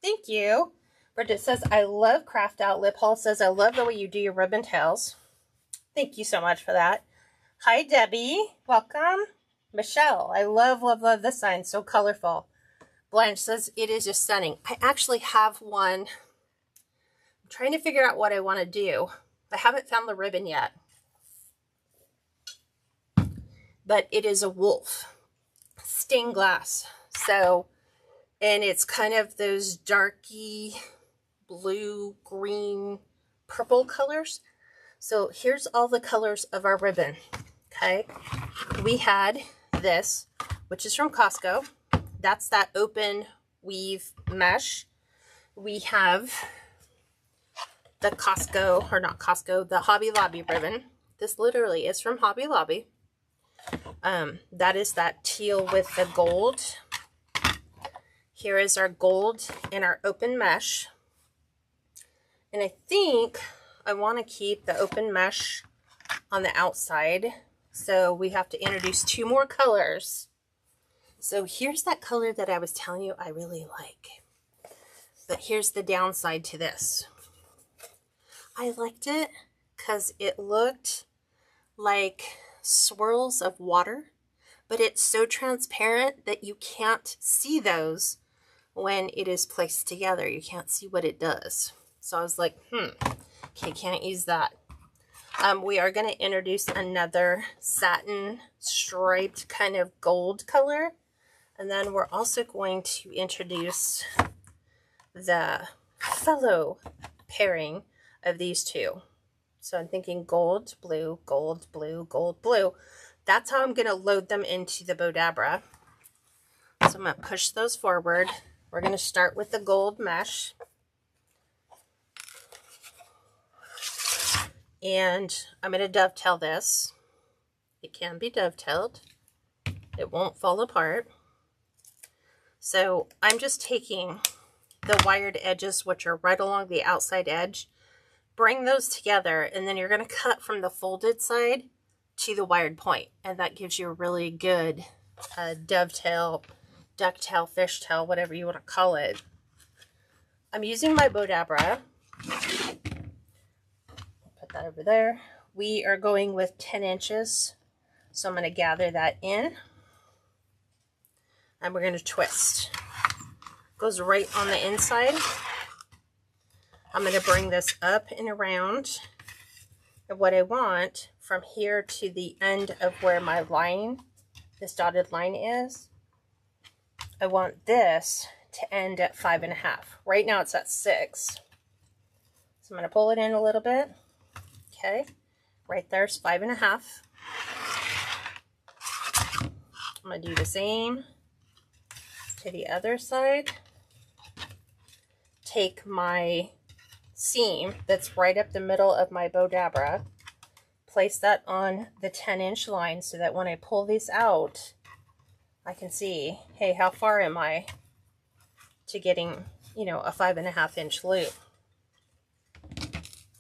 thank you. Bridget says, I love craft outlet. Paul says, I love the way you do your ribbon tails. Thank you so much for that. Hi, Debbie. Welcome. Michelle, I love, love, love this sign. So colorful. Blanche says, it is just stunning. I actually have one. I'm trying to figure out what I want to do. I haven't found the ribbon yet. But it is a wolf stained glass. So, and it's kind of those darky blue, green, purple colors. So here's all the colors of our ribbon. Okay. We had this, which is from Costco. That's that open weave mesh. We have the Costco, or not Costco, the Hobby Lobby ribbon. This literally is from Hobby Lobby. That is that teal with the gold. Here is our gold and our open mesh. And I think I want to keep the open mesh on the outside. So we have to introduce 2 more colors. So here's that color that I was telling you I really like. But here's the downside to this. I liked it because it looked like swirls of water, but it's so transparent that you can't see those when it is placed together. You can't see what it does. So I was like, okay, can't use that. We are going to introduce another satin striped kind of gold color. And then we're also going to introduce the fellow pairing of these 2. So I'm thinking gold, blue, gold, blue, gold, blue. That's how I'm going to load them into the Bodabra. So I'm going to push those forward. We're going to start with the gold mesh. And I'm going to dovetail this. It can be dovetailed. It won't fall apart. So I'm just taking the wired edges, which are right along the outside edge, bring those together, and then you're going to cut from the folded side to the wired point, and that gives you a really good dovetail, ducktail, fishtail, whatever you want to call it. I'm using my Bodabra. Put that over there. We are going with 10 inches, so I'm going to gather that in, and we're going to twist. Goes right on the inside. I'm going to bring this up and around. And what I want from here to the end of where my line, this dotted line is, I want this to end at 5.5. Right now it's at 6. So I'm going to pull it in a little bit. Okay, right there's 5.5. I'm going to do the same to the other side. Take my seam that's right up the middle of my Bodabra, place that on the 10-inch line so that when I pull these out, I can see, hey, how far am I to getting, you know, a 5.5-inch loop.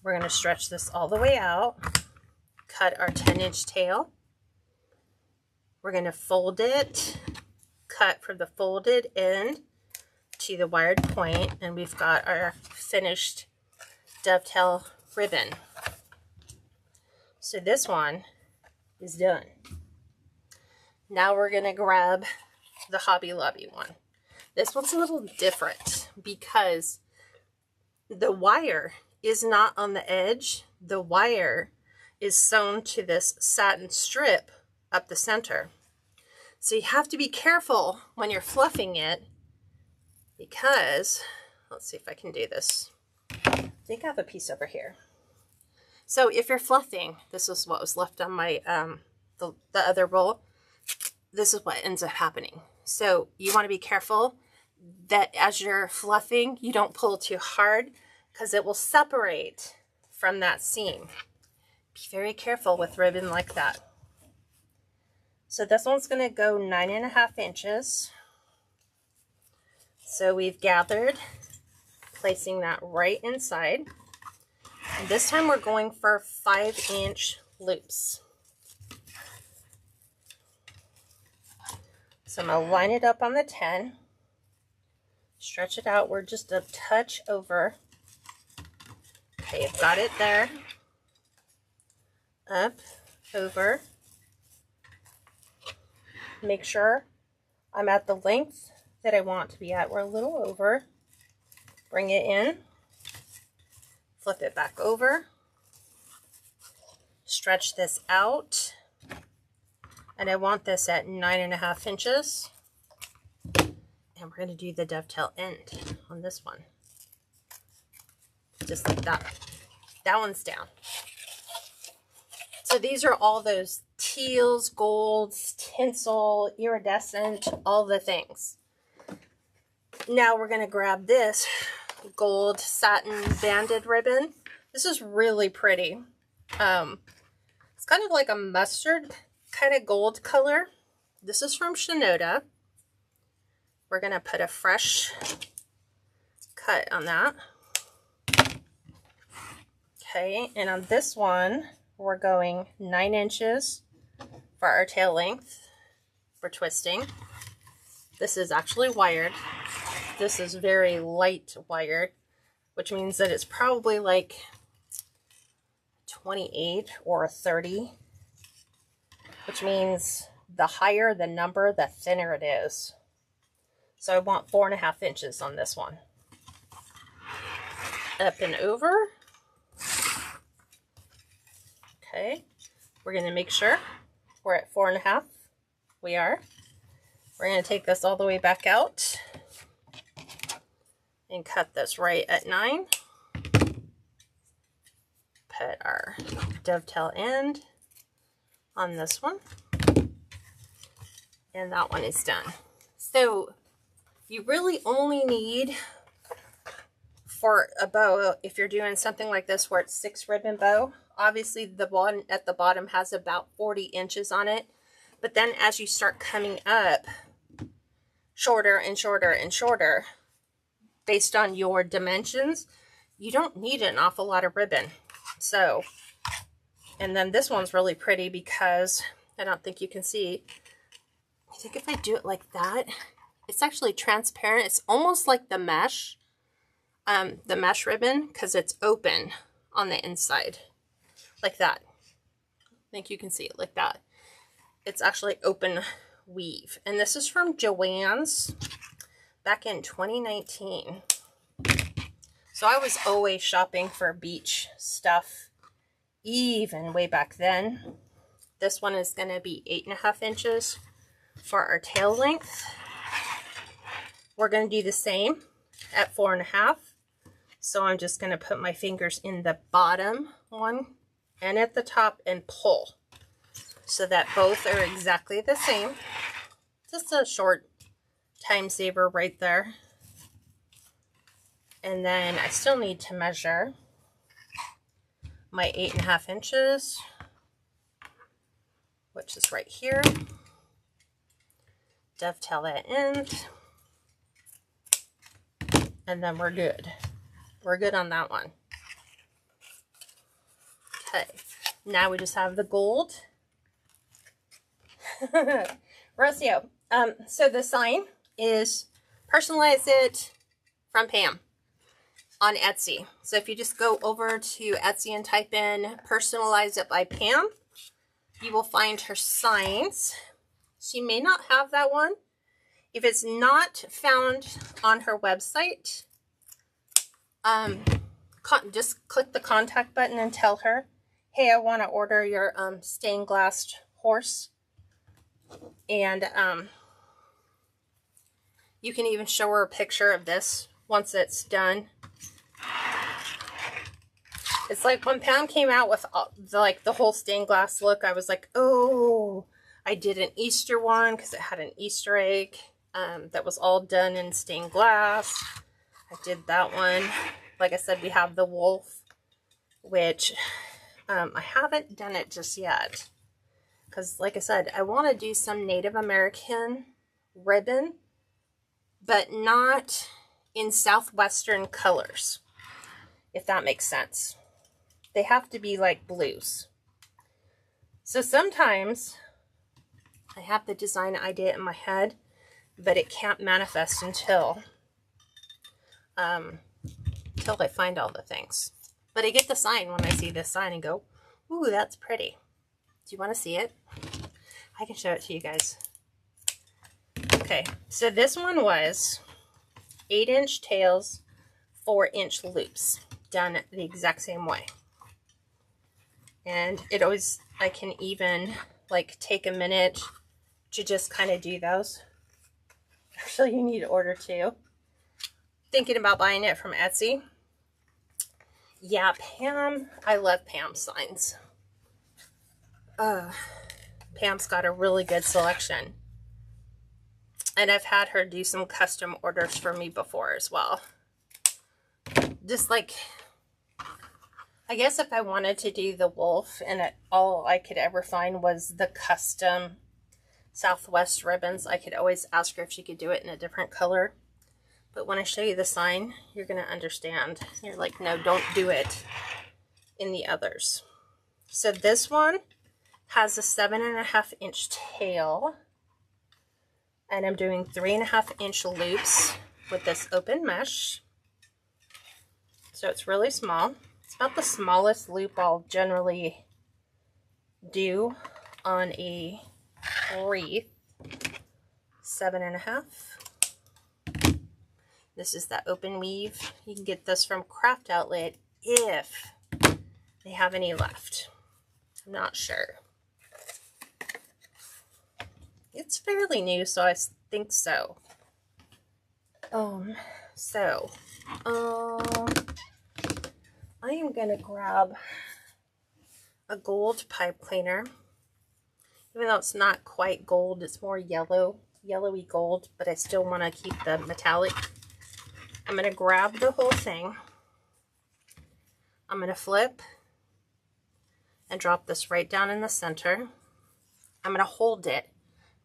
We're going to stretch this all the way out, cut our 10-inch tail. We're going to fold it, cut from the folded end to the wired point, and we've got our finished dovetail ribbon. So this one is done. Now we're going to grab the Hobby Lobby one. This one's a little different because the wire is not on the edge. The wire is sewn to this satin strip up the center. So you have to be careful when you're fluffing it, because, let's see if I can do this. I think I have a piece over here. So if you're fluffing, this is what was left on my, the other roll. This is what ends up happening. So you want to be careful that as you're fluffing, you don't pull too hard, because it will separate from that seam. Be very careful with ribbon like that. So this one's going to go 9.5 inches. So we've gathered, placing that right inside. And this time we're going for 5-inch loops. So I'm going to line it up on the 10, stretch it out. We're just a touch over. Okay, I've got it there. Up, over. Make sure I'm at the length that I want to be at. We're a little over. Bring it in. Flip it back over. Stretch this out. And I want this at 9.5 inches. And we're going to do the dovetail end on this one. Just like that. That one's down. So these are all those teals, golds, tinsel, iridescent, all the things. Now we're going to grab this gold satin banded ribbon. This is really pretty. It's kind of like a mustard kind of gold color. This is from Shinoda. We're going to put a fresh cut on that. Okay, and on this one, we're going 9 inches for our tail length for twisting. This is actually wired. This is very light wired, which means that it's probably like 28 or 30, which means the higher the number, the thinner it is. So I want 4.5 inches on this one. Up and over. Okay, we're going to make sure we're at 4.5. We are. We're going to take this all the way back out and cut this right at 9. Put our dovetail end on this one. And that one is done. So you really only need, for a bow, if you're doing something like this where it's 6 ribbon bow, Obviously the one at the bottom has about 40 inches on it, but then as you start coming up shorter and shorter and shorter based on your dimensions, you don't need an awful lot of ribbon. So, and then this one's really pretty because I don't think you can see. I think if I do it like that, it's actually transparent. It's almost like the mesh ribbon, because it's open on the inside like that. I think you can see it like that. It's actually open weave, and this is from Joann's back in 2019. So I was always shopping for beach stuff even way back then. This one is going to be 8.5 inches for our tail length. We're going to do the same at 4.5. So I'm just going to put my fingers in the bottom one and at the top and pull so that both are exactly the same. Just a short time saver right there. And then I still need to measure my 8.5 inches, which is right here. Dovetail that end. And then we're good. We're good on that one. Okay, now we just have the gold. Rocio. So the sign is Personalize It from Pam on Etsy. So if you just go over to Etsy and type in Personalize It by Pam, you will find her signs. She may not have that one. If it's not found on her website, just click the contact button and tell her, hey, I want to order your stained glass horse. And you can even show her a picture of this once it's done. It's like when Pam came out with the whole stained glass look, I was like, oh, I did an Easter one because it had an Easter egg that was all done in stained glass. I did that one. Like I said, we have the wolf, which I haven't done it just yet. Because like I said, I want to do some Native American ribbon, but not in Southwestern colors, if that makes sense. They have to be like blues. So sometimes I have the design idea in my head, but it can't manifest until I find all the things. But I get the sign when I see this sign and go, ooh, that's pretty. Do you want to see it? I can show it to you guys. Okay, so this one was 8-inch tails, 4-inch loops, done the exact same way. And it always, I can even like take a minute to just kind of do those. Actually, you need to order two. Thinking about buying it from Etsy. Yeah, Pam, I love Pam's signs. Pam's got a really good selection. And I've had her do some custom orders for me before as well. Just like, I guess if I wanted to do the wolf and all I could ever find was the custom Southwest ribbons, I could always ask her if she could do it in a different color. But when I show you the sign, you're going to understand. You're like, no, don't do it in the others. So this one has a 7.5-inch tail. And I'm doing 3.5-inch loops with this open mesh. So it's really small. It's about the smallest loop I'll generally do on a wreath. 7.5. This is that open weave. You can get this from Craft Outlet if they have any left. I'm not sure. It's fairly new, so I think so. I am gonna grab a gold pipe cleaner. Even though it's not quite gold, it's more yellowy gold, but I still want to keep the metallic. I'm gonna grab the whole thing. I'm gonna flip and drop this right down in the center. I'm going to hold it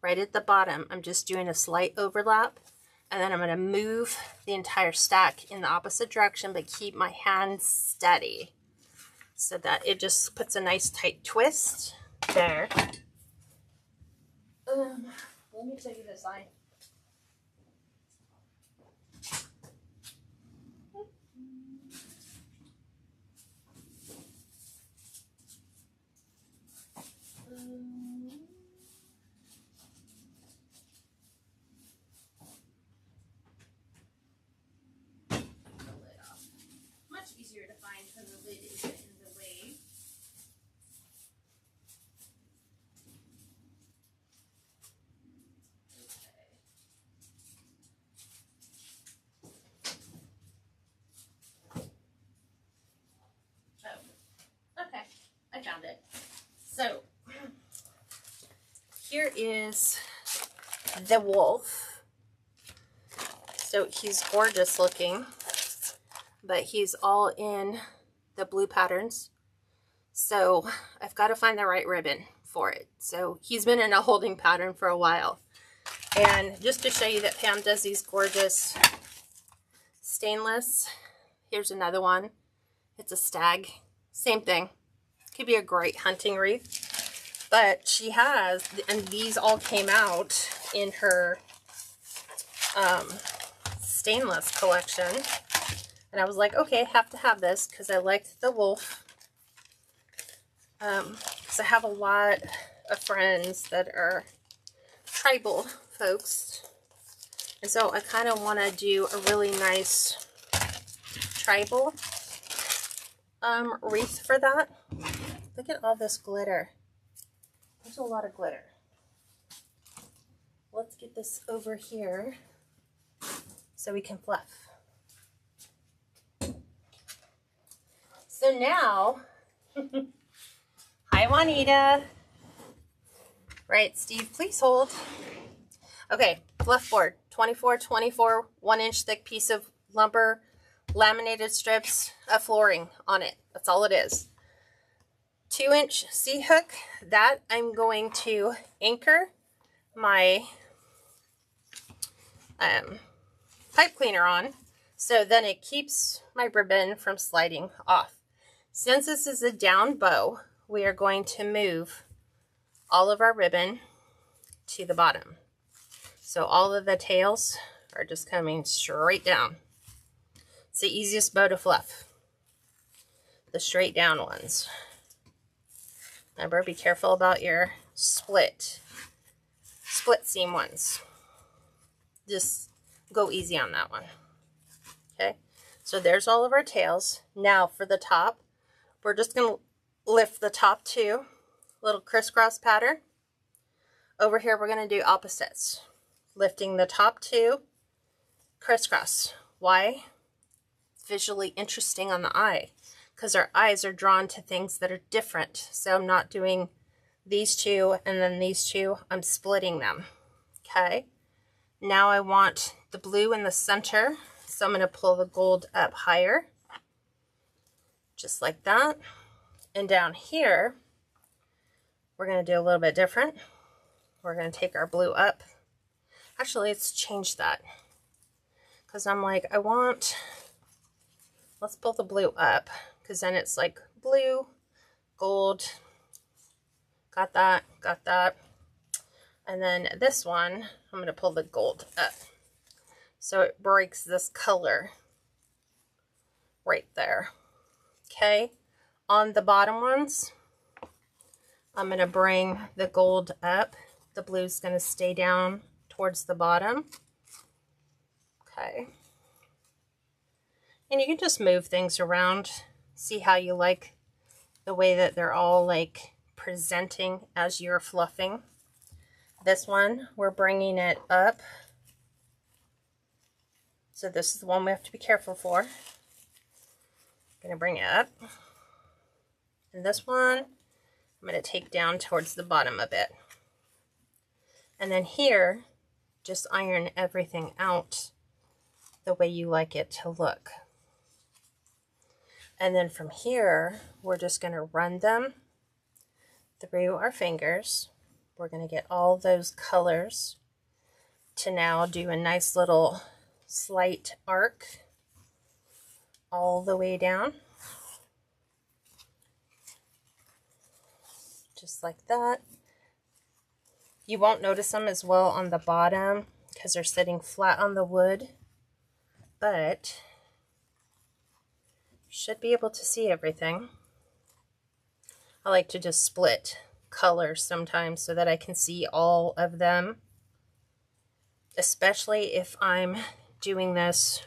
right at the bottom. I'm just doing a slight overlap, and then I'm going to move the entire stack in the opposite direction, but keep my hand steady so that it just puts a nice tight twist there. Let me tell you this line. Much easier to find when the lid isn't in the way. Okay, I found it. So here is the wolf. So he's gorgeous looking, but he's all in the blue patterns. So I've got to find the right ribbon for it. So he's been in a holding pattern for a while. And just to show you that Pam does these gorgeous stainless, here's another one. It's a stag. Same thing. Could be a great hunting wreath. But she has, and these all came out in her stainless collection. And I was like, okay, I have to have this because I liked the wolf. Because I have a lot of friends that are tribal folks. And so I kind of want to do a really nice tribal wreath for that. Look at all this glitter. There's a lot of glitter. Let's get this over here so we can fluff. So now, hi Juanita. Right, Steve, please hold. Okay, fluff board, 24x24, 1-inch thick piece of lumber, laminated strips of flooring on it. That's all it is. 2-inch C-hook, that I'm going to anchor my pipe cleaner on, so then it keeps my ribbon from sliding off. Since this is a down bow, we are going to move all of our ribbon to the bottom. So all of the tails are just coming straight down. It's the easiest bow to fluff. The straight down ones. Remember, be careful about your split seam ones. Just go easy on that one. Okay, so there's all of our tails. Now for the top, we're just going to lift the top two, little crisscross pattern. Over here, we're going to do opposites. Lifting the top two, crisscross. Why? Visually interesting on the eye, because our eyes are drawn to things that are different. So I'm not doing these two and then these two. I'm splitting them. Okay. Now I want the blue in the center. So I'm going to pull the gold up higher. Just like that. And down here, we're going to do a little bit different. We're going to take our blue up. Actually, let's change that. Because I'm like, let's pull the blue up. Because then it's like blue, gold. Got that, got that. And then this one, I'm going to pull the gold up. So it breaks this color right there. Okay. On the bottom ones, I'm going to bring the gold up. The blue's going to stay down towards the bottom. Okay. And you can just move things around. See how you like the way that they're all like presenting as you're fluffing. This one, we're bringing it up. So this is the one we have to be careful for. Going to bring it up. And this one, I'm going to take down towards the bottom a bit. And then here, just iron everything out the way you like it to look. And then from here, we're just going to run them through our fingers. We're going to get all those colors to now do a nice little slight arc all the way down. Just like that. You won't notice them as well on the bottom because they're sitting flat on the wood, but you should be able to see everything. I like to just split colors sometimes so that I can see all of them, especially if I'm doing this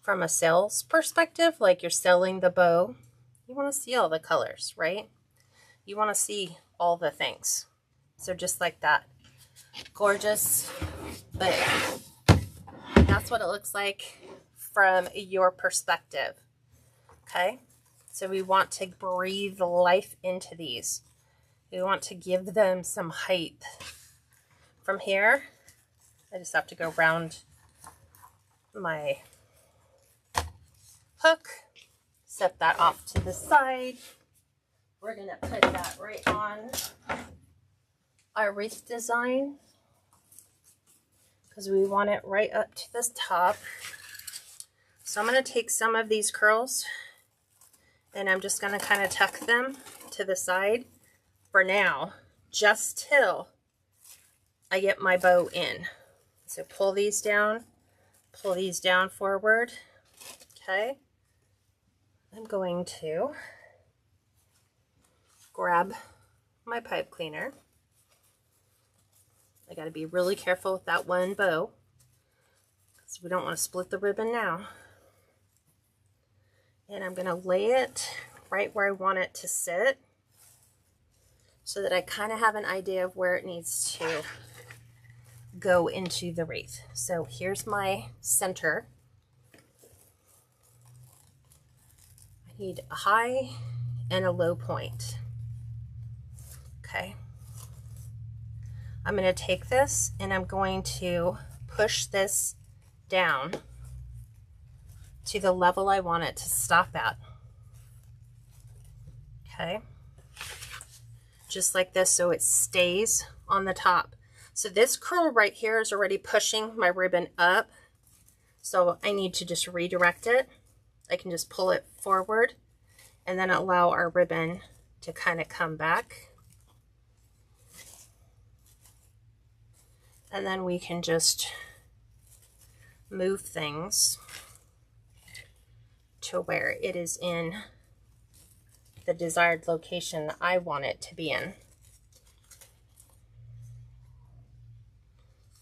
from a sales perspective, like you're selling the bow. You want to see all the colors, right? You want to see all the things. So just like that. Gorgeous, but that's what it looks like from your perspective. Okay? So we want to breathe life into these. We want to give them some height. From here, I just have to go around my hook, set that off to the side. We're going to put that right on our wreath design because we want it right up to the top. So I'm going to take some of these curls and I'm just going to kind of tuck them to the side for now, just till I get my bow in. So pull these down forward. Okay. I'm going to grab my pipe cleaner. I got to be really careful with that one bow because we don't want to split the ribbon now. And I'm going to lay it right where I want it to sit so that I kind of have an idea of where it needs to go into the wreath. So here's my center. I need a high and a low point. Okay. I'm going to take this and I'm going to push this down to the level I want it to stop at. Okay. Just like this, so it stays on the top. So this curl right here is already pushing my ribbon up. So I need to just redirect it. I can just pull it forward and then allow our ribbon to kind of come back. And then we can just move things to where it is in the desired location I want it to be in.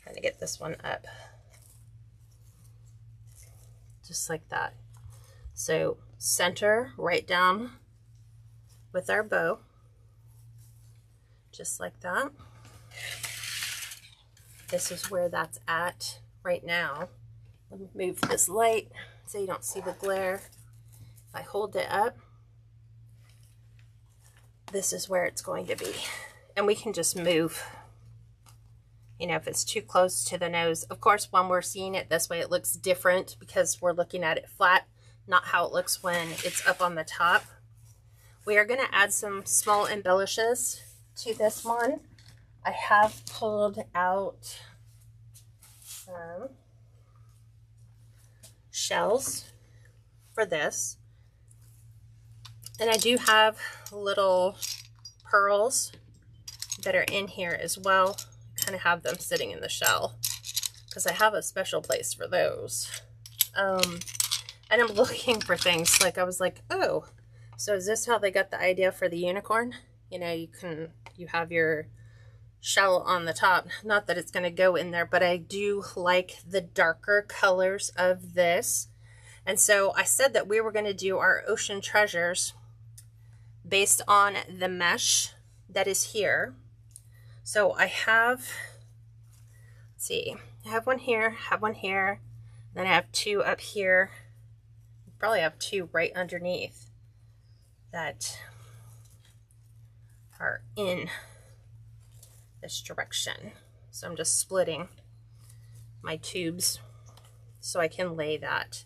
Trying to get this one up. Just like that. So center right down with our bow. Just like that. This is where that's at right now. Let me move this light so you don't see the glare. If I hold it up, this is where it's going to be. And we can just move, you know, if it's too close to the nose. Of course, when we're seeing it this way, it looks different because we're looking at it flat, not how it looks when it's up on the top. We are going to add some small embellishes to this one. I have pulled out some shells for this. And I do have little pearls that are in here as well. I kind of have them sitting in the shell because I have a special place for those. And I'm looking for things like, I was like, oh, so is this how they got the idea for the unicorn? You know, you have your shell on the top. Not that it's going to go in there, but I do like the darker colors of this. And so I said that we were going to do our ocean treasures based on the mesh that is here. So I have, let's see, I have one here, then I have two up here. Probably have two right underneath that are in this direction. So I'm just splitting my tubes so I can lay that.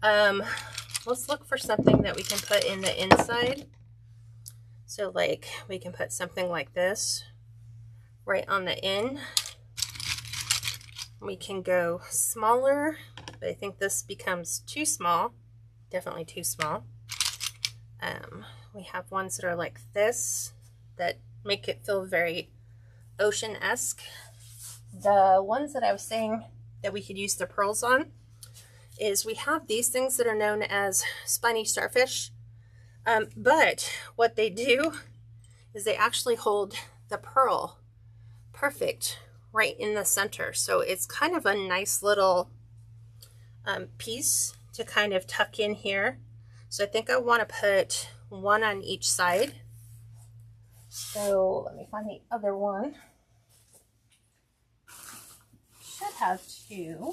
Let's look for something that we can put in the inside. So like we can put something like this right on the end. We can go smaller, but I think this becomes too small, definitely too small. We have ones that are like this that make it feel very ocean-esque. The ones that I was saying that we could use the pearls on is we have these things that are known as spiny starfish, but what they do is they actually hold the pearl perfect right in the center. So it's kind of a nice little piece to kind of tuck in here. So I think I want to put one on each side. So let me find the other one. Should have two.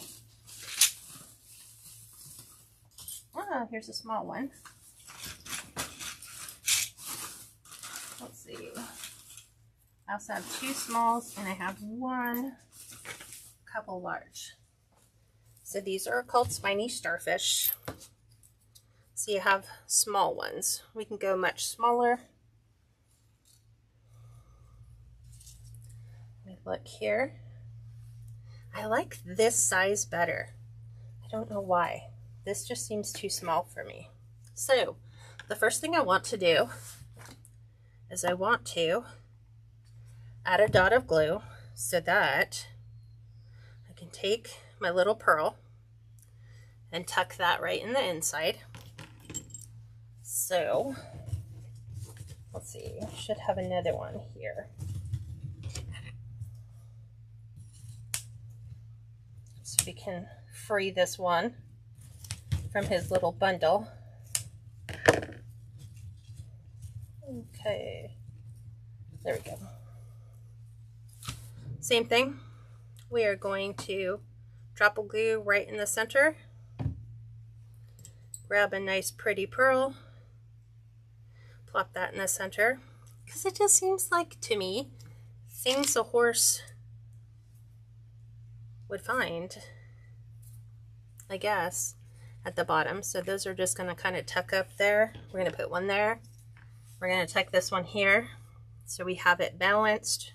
Oh, here's a small one. Let's see. I also have two smalls and I have one couple large. So these are called spiny starfish. So you have small ones. We can go much smaller. Let me look here. I like this size better. I don't know why. This just seems too small for me. So the first thing I want to do is I want to add a dot of glue so that I can take my little pearl and tuck that right in the inside. So let's see, I should have another one here. So we can free this one from his little bundle. Okay, there we go. Same thing, we are going to drop a glue right in the center, grab a nice pretty pearl, plop that in the center, because it just seems like, to me, things a horse would find, I guess, at the bottom. So those are just going to kind of tuck up there. We're going to put one there. We're going to tuck this one here so we have it balanced.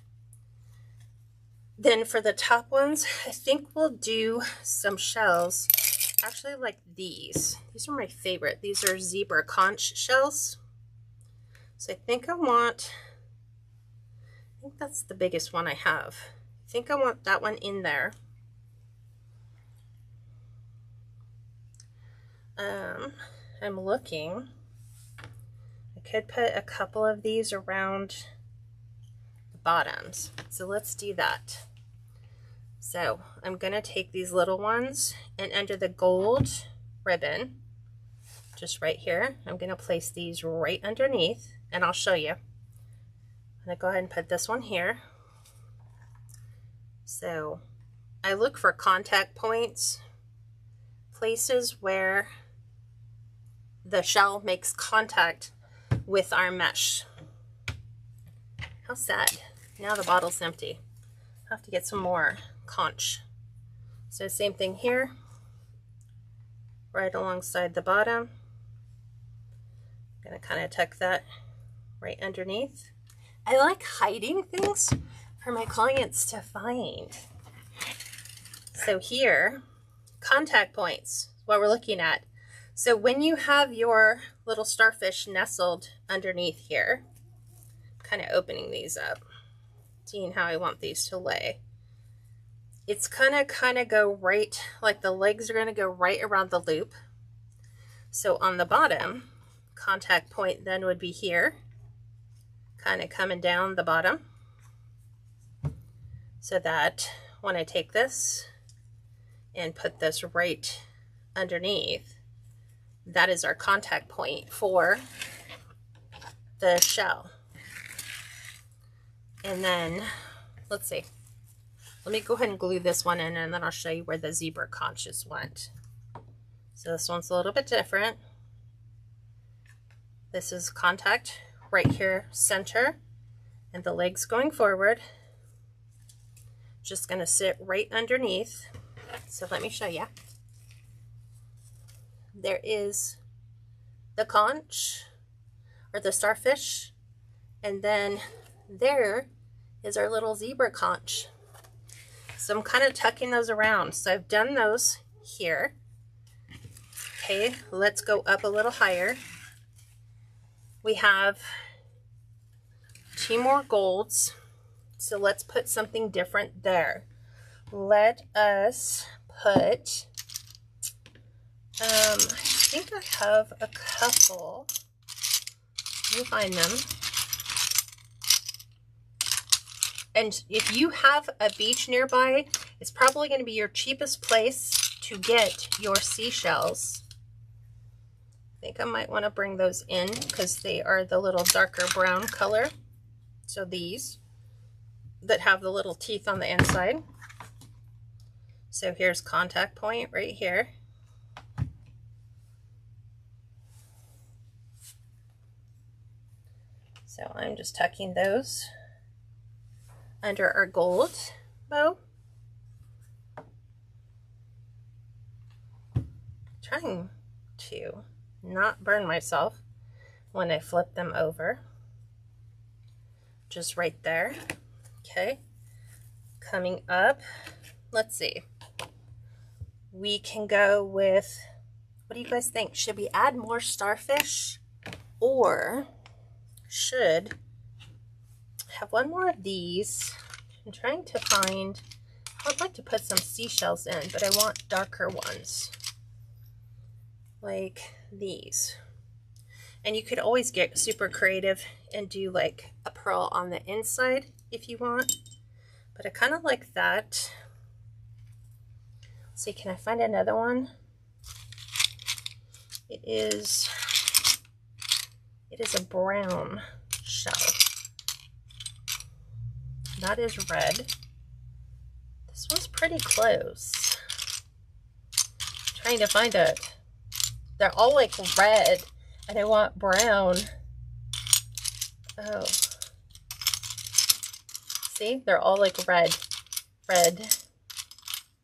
Then for the top ones, I think we'll do some shells. Actually, like these. These are my favorite. These are zebra conch shells. So I think that's the biggest one I have. I think I want that one in there. I'm looking. I could put a couple of these around the bottoms. So let's do that. So I'm going to take these little ones, and under the gold ribbon, just right here, I'm going to place these right underneath, and I'll show you. I'm going to go ahead and put this one here. So I look for contact points, places where the shell makes contact with our mesh. How sad. Now the bottle's empty. I have to get some more conch. So same thing here, right alongside the bottom. I'm going to kind of tuck that right underneath. I like hiding things for my clients to find. So here, contact points, what we're looking at. So when you have your little starfish nestled underneath here, kind of opening these up, seeing how I want these to lay. It's gonna kind of go right, like the legs are gonna go right around the loop. So on the bottom, contact point then would be here, kind of coming down the bottom, so that when I take this and put this right underneath, that is our contact point for the shell. And then, let's see, let me go ahead and glue this one in, and then I'll show you where the zebra conches went. So this one's a little bit different. This is contact right here, center, and the legs going forward. Just gonna sit right underneath. So let me show you. There is the conch, or the starfish, And then there is our little zebra conch. So I'm kind of tucking those around. So I've done those here. Okay, let's go up a little higher. We have 2 more golds. So let's put something different there. Let us put, I think I have a couple. Let me find them. And if you have a beach nearby, it's probably going to be your cheapest place to get your seashells. I think I might want to bring those in because they are the little darker brown color. So these that have the little teeth on the inside. So here's contact point right here. So I'm just tucking those under our gold bow. Trying to not burn myself when I flip them over. Just right there. Okay. Coming up, let's see. We can go with, what do you guys think? Should we add more starfish, or should have one more of these? I'm trying to find, I'd like to put some seashells in, but I want darker ones like these. And you could always get super creative and do like a pearl on the inside if you want, but I kind of like that. Let's see, can I find another one? It is a brown shell. That is red. This one's pretty close. I'm trying to find it. They're all like red, and I want brown. Oh. See, they're all like red. Red.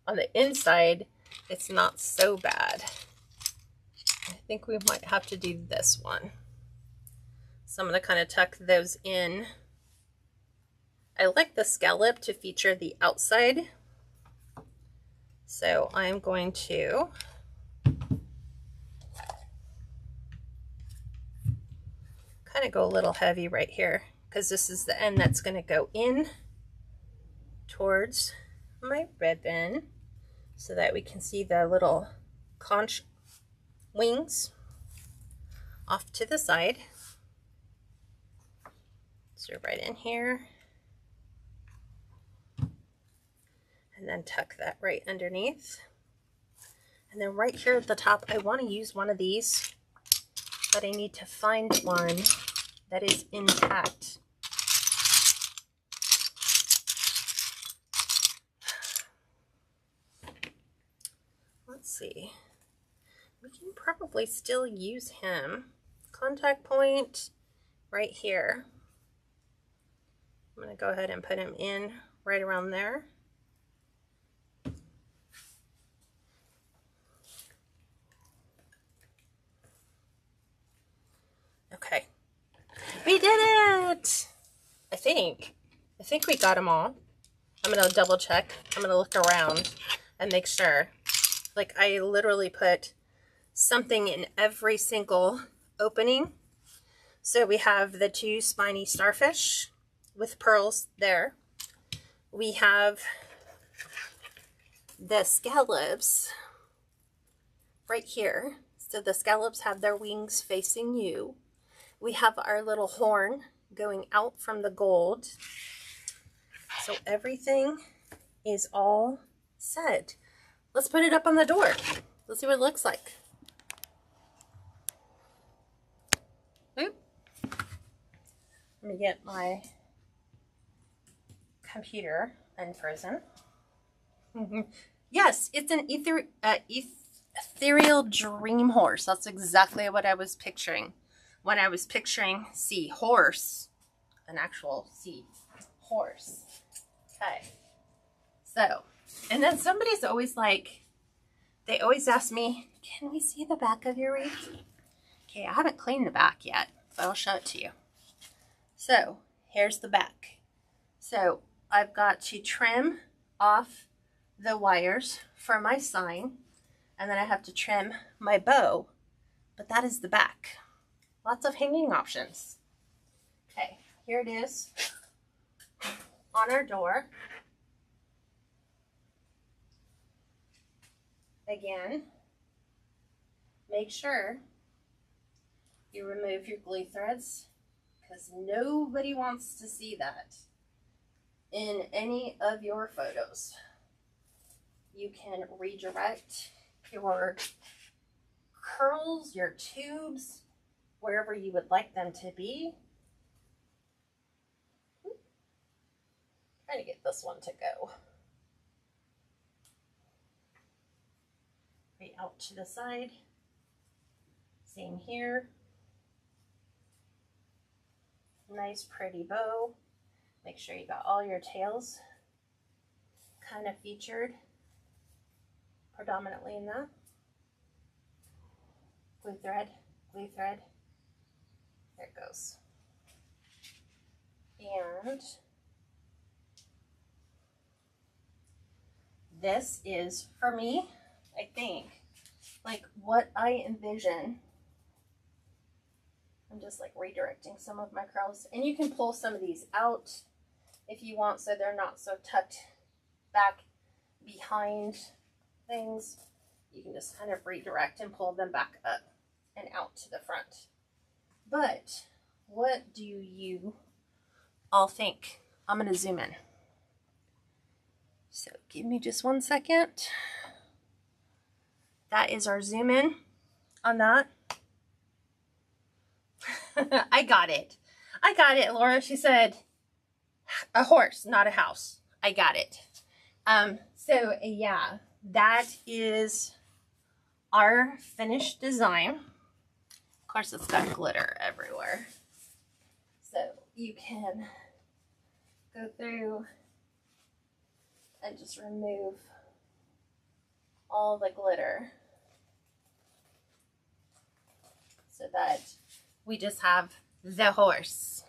On the inside, it's not so bad. I think we might have to do this one. So I'm going to kind of tuck those in. I like the scallop to feature the outside. So I'm going to kind of go a little heavy right here, because this is the end that's going to go in towards my ribbon so that we can see the little conch wings off to the side. So right in here, and then tuck that right underneath. And then right here at the top, I want to use one of these, but I need to find one that is intact. Let's see. We can probably still use him. Contact point right here. I'm going to go ahead and put him in right around there. Okay. We did it! I think we got them all. I'm going to double check. I'm going to look around and make sure. Like, I literally put something in every single opening. So we have the 2 spiny starfish with pearls there. We have the scallops right here. So the scallops have their wings facing you. We have our little horn going out from the gold. So everything is all set. Let's put it up on the door. Let's see what it looks like. Oop. Let me get my computer unfrozen. Yes, it's an ethereal dream horse. That's exactly what I was picturing when I was picturing sea horse, an actual sea horse. Okay, so, and then somebody's always like, they always ask me, can we see the back of your wreath? Okay, I haven't cleaned the back yet, but I'll show it to you. So here's the back. So I've got to trim off the wires for my sign, and then I have to trim my bow, but that is the back. Lots of hanging options. Okay, here it is on our door. Again, make sure you remove your glue threads because nobody wants to see that in any of your photos. You can redirect your curls, your tubes, wherever you would like them to be. Trying to get this one to go. Right out to the side. Same here. Nice pretty bow. Make sure you got all your tails kind of featured predominantly in that. Glue thread, glue thread. There it goes. And this is, for me, I think, like what I envision. I'm just like redirecting some of my curls. And you can pull some of these out if you want so they're not so tucked back behind things. You can just kind of redirect and pull them back up and out to the front. But what do you all think? I'm going to zoom in. So give me just 1 second. That is our zoom in on that. I got it. I got it, Laura. She said a horse, not a house. I got it. So yeah, that is our finished design. Of course, it's got glitter everywhere. So you can go through and just remove all the glitter so that we just have the horse.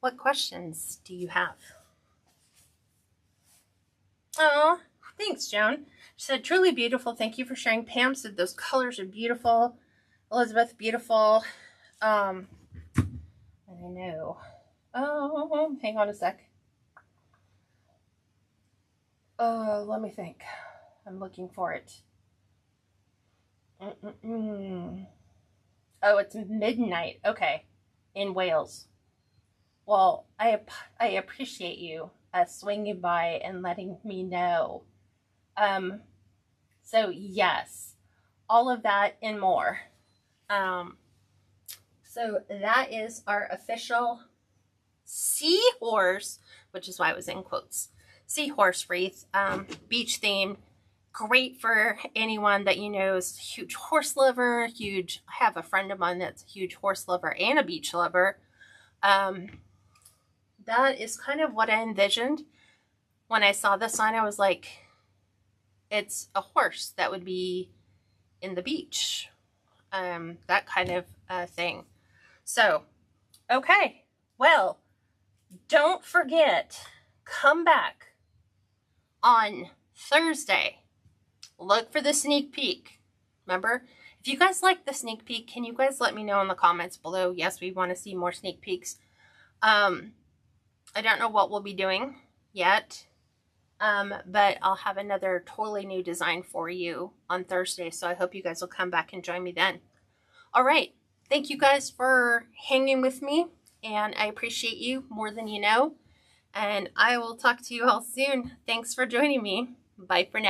What questions do you have? Oh, thanks, Joan. She said, truly beautiful. Thank you for sharing. Pam said, those colors are beautiful. Elizabeth, beautiful. I know. Oh, hang on a sec. Let me think. I'm looking for it. Oh, it's midnight. Okay. In Wales. Well, I appreciate you swinging by and letting me know. So yes, all of that and more. So that is our official seahorse, which is why it was in quotes, seahorse wreath, beach themed. Great for anyone that you know is a huge horse lover, huge. I have a friend of mine that's a huge horse lover and a beach lover. That is kind of what I envisioned. When I saw the sign, I was like, it's a horse that would be in the beach. That kind of thing. So, okay. Well, don't forget, come back on Thursday. Look for the sneak peek. Remember, if you guys like the sneak peek, can you guys let me know in the comments below? Yes, we want to see more sneak peeks. I don't know what we'll be doing yet, but I'll have another totally new design for you on Thursday, so I hope you guys will come back and join me then. All right, thank you guys for hanging with me, and I appreciate you more than you know, and I will talk to you all soon. Thanks for joining me. Bye for now.